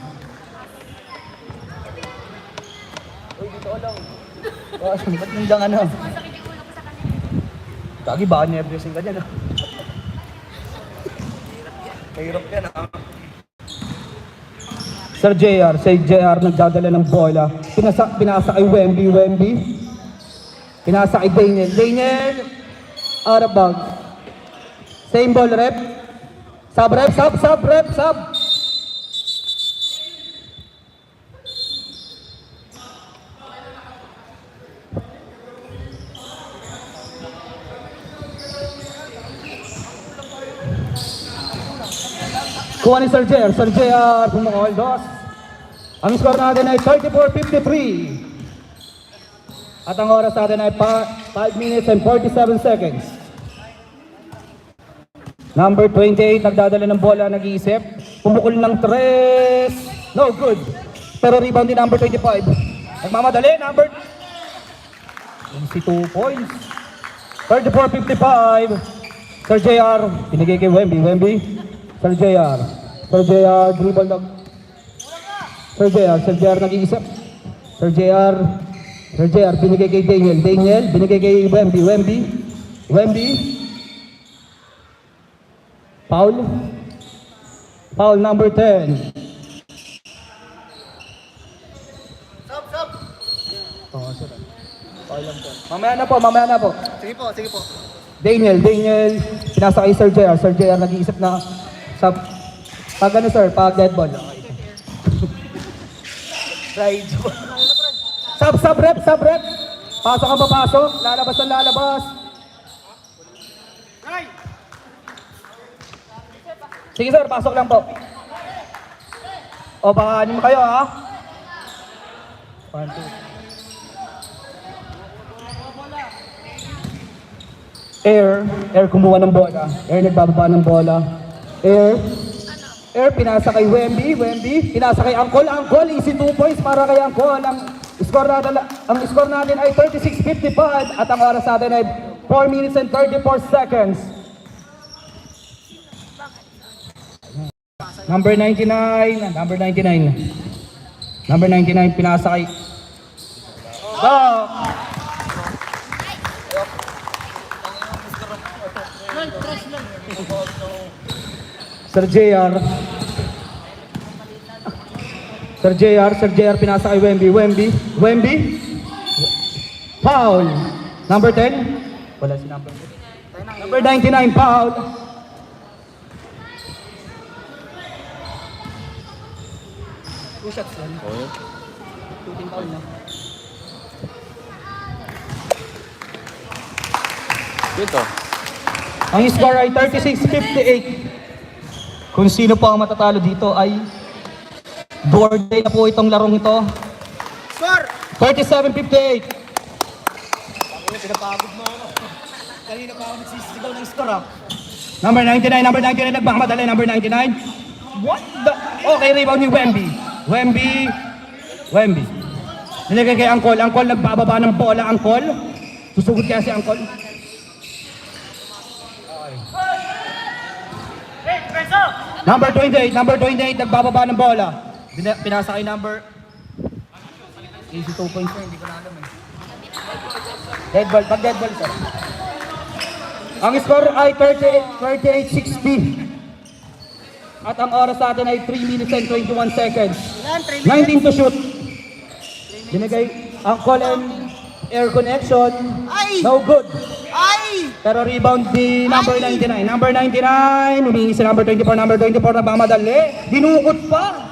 Uy, dito ko lang. Ba't nandang ano? Kagi baka nervyosing ka dyan. Mahirap yan ah. Sir JR nagdadala ng bola. Pinasa kay Wemby. Pinasa kay Daniel. Out of bounds. Same ball rep. Sub. Kuha ni Sir JR pumukol, dos. Ang score natin ay 34-53. At ang oras natin ay 5 minutes and 47 seconds. Number 28, nagdadala ng bola, nag-iisip. Pumukol ng 3. No good. Pero rebound din number 25. Nagmamadali, number 22 points. 34-55. Sir JR, pinigay kay Wemby. Sir JR, dribble lang. Sir JR nag-iisip. Sir JR, binigay kay Daniel, binigay kay Wemby. Foul number 10. Mamaya na po. Sige po. Daniel, pinasa kay Sir JR nag-iisip na sa pag ano sir, pag dead ball. Ride. Sub rep. Pasok ang papasok, lalabas. Sige sir, pasok lang po. O baka anim kayo ha. 1, 2. Air kumuha ng bola. Air nagbababa ng bola. Air pinasa kay Wemby. Pinasa kay Angkol. Easy 2 points para kay Angkol. Ang score natin ay 36-55 at ang oras natin ay 4 minutes and 34 seconds. Number 99 pinasa kay Sir JR pinasa kay Wemby. Foul. Number 10. Wala si number 10. Number 99 foul. Two shots lang. Shooting foul na. Dito. Ang score ay 36-58. Kung sino po ang matatalo dito ay board day na po itong larong ito. Score! 37-58. pinapagod mo ako. Kanina pa ako nagsisigaw ng score ah. Number 99, nagmakamadali, number 99. What the? Okay, rebound ni Wemby. Nilagay kay Angkol, nagbababa ng bola, Angkol. Susugod kaya si Angkol. Number 28, nagbababa ng bola. Pinasa kay number 82 points na, hindi ko na alam eh. Dead ball, pag dead ball sir. Ang score ay 38-60. At ang oras natin ay 3 minutes and 21 seconds. 19 to shoot. Binigay ang call and air connection. No good. Pero rebound di number 99. Number 99, humingi si number 24. Number 24 na mamadali. Dinukot pa.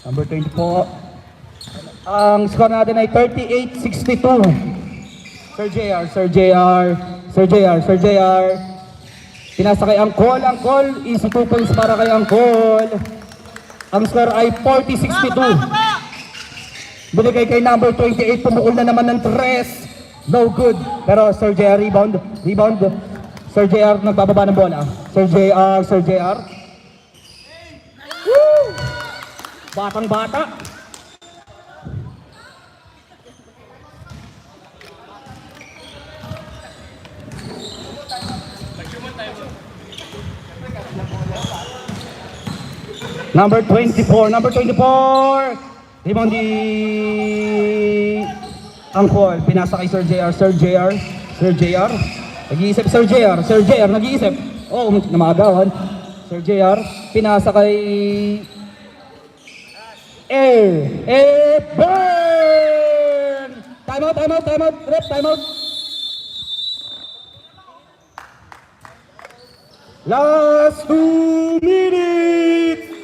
Number 24. Ang score natin ay 38-62. Sir JR. Pinasa kay Angkol. Easy 2 points para kay Angkol. Ang score ay 40-62. Binigay kay number 28. Pumukul na naman ng 3. No good. Pero Sir JR rebound. Sir JR nagbababa ng bola. Sir JR. Woo! Batang bata. Number 24. Rebound di Angkol. Pinasa kay Sir JR. Nag-iisip Sir JR. Nag-iisip. Oh, namagawan. Sir JR. Pinasa kay Burn! Time out. Rep, time out. Last 2 minutes!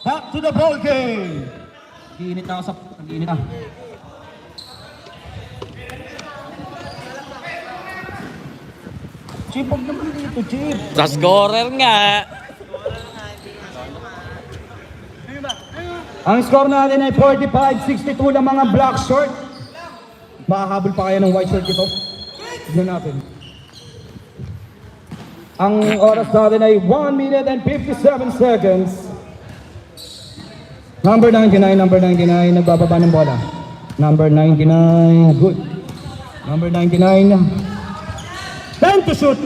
Back to the ball game! Nag-iinit na. Chip, huwag naman dito, Chip. Sa scorer nga. Ang score natin ay 45-62 lang mga black short. Makahabol pa kaya ng white shirt ito? Tignan natin. Ang oras natin ay 1 minute and 57 seconds. Number 99, nagbababa ng bola. Number 99, good. Number 99, 10 to shoot.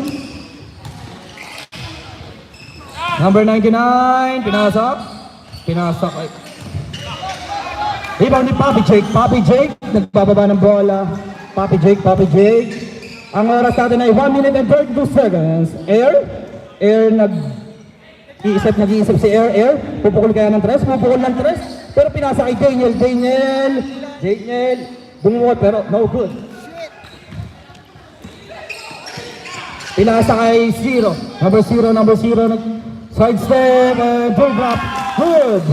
Number 99, pinasa kay rebound ni Papi Jake, nagbababa ng bola. Papi Jake. Ang oras natin ay 1 minute and 32 seconds. Air, nag-iisip si Air. Pupukul kaya ng tres, pero pinasa kay Daniel. Bumukot pero no good. Pinasa kay Number zero, side step and pull drop. Good.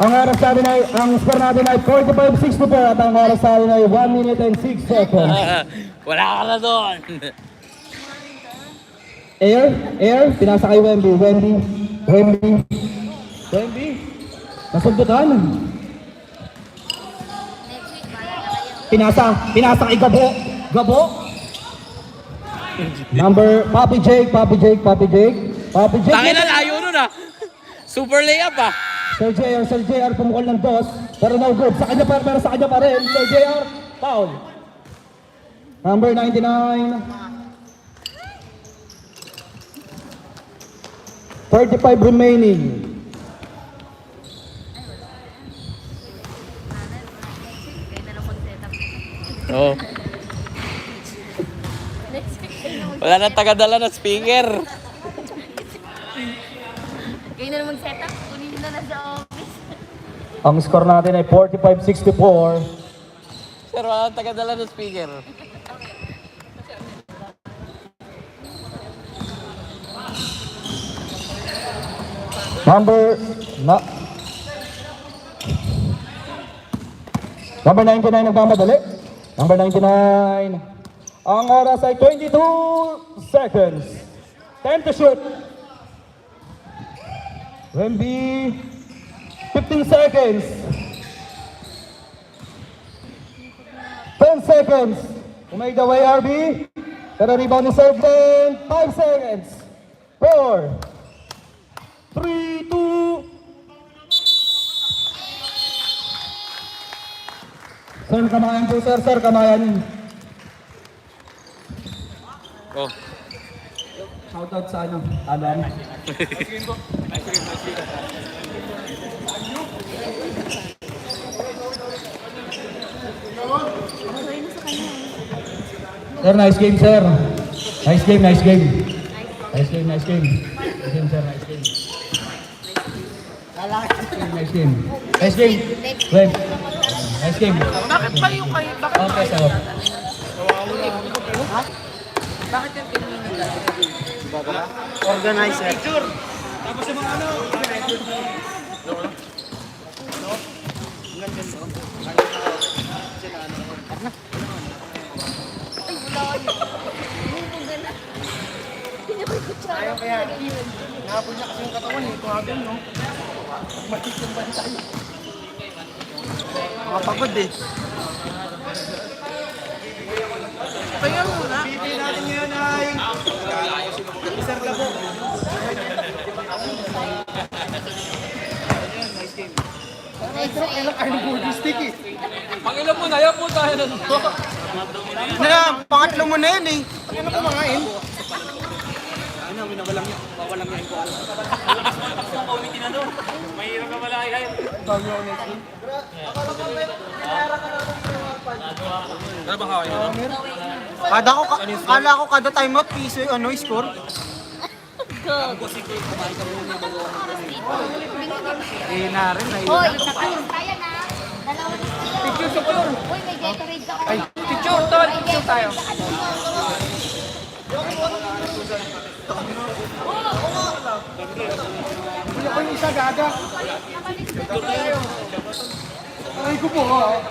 Ang oras natin ay, ang score natin ay 45-64 at ang oras natin ay 1 minute and 6 seconds. Wala ka na doon. Air, pinasa kay Wemby. Nasundutan. Pinasa kay Gabo. Number, Papi Jake. Tangin na, layo nun ah. Super layup ah. Sir JR pumukol ng dos, pero no good. Sa kanya pa rin. Sir JR, foul. Number 99. 35 remaining. Oh. Wala na tagadala na speaker. Kayo na naman set up. Kunin na sa office. Ang score natin ay 45-64. Sir, wala na tagadala na speaker. Number 99 nagmamadali. Number 99. Ang oras ay 22 seconds. 10 to shoot. Wemby, 15 seconds. 10 seconds. Umay the way, RB. Pero rebound ni Sergeant. 5 seconds. 4, 3, 2. Sir, kamayan po, sir. Sir, kamayan. Oh. Shoutout sa ano? Alam. Sir, nice game, sir. Nice game, nice game. Nice game, nice game. Nice game, sir, nice game. Nice game. Nice game. Wait. Nice game. Bakit pa yung kayo? Bakit Okay, sir. Bakit yung pinili nila? Organizer. Ayaw kaya. Nakapon niya kasi yung katawan eh. Kuhagan, no? Matis yung bantay. Makapagod eh. Pahinga muna. Bibili natin ngayon ay... Isar ka po. Pangilan mo na, yan po tayo nun. Pangatlo mo na yun eh. Ano kumakain? Ano, walang yan ko. Mahirap ka malaki kayo. Ano ba kawin mo? Kala ko kada time out piso yung score. Eh na rin na Hoy, kaya na. Dalawa na sila. Picture. Uy, may Gatorade ka. Ay, Picture, tol. Picture tayo. Hindi ko yung isa gaga. Ay ko po ha.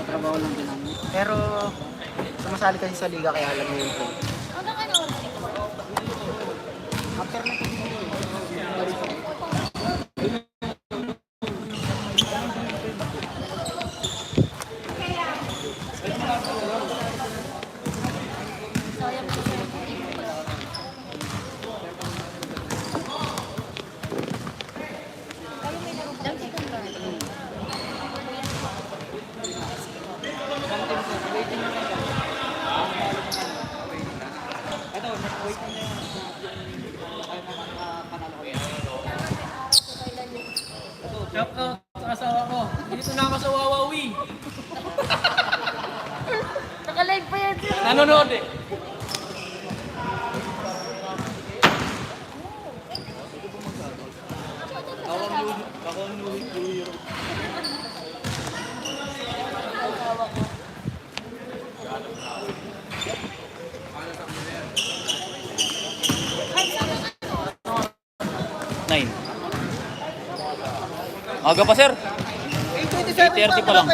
Trabaho lang din namin. Pero sumasali kasi sa liga kaya alam mo yun. Hanggang ano oras ito? After na Sayang po sir. Kayo may laro ba? Shout out sa asawa ko. Dito na ako sa Wawawi. Naka-live pa yan sir. Nanonood eh. Nine. Aga pa sir. 8:30 pa lang.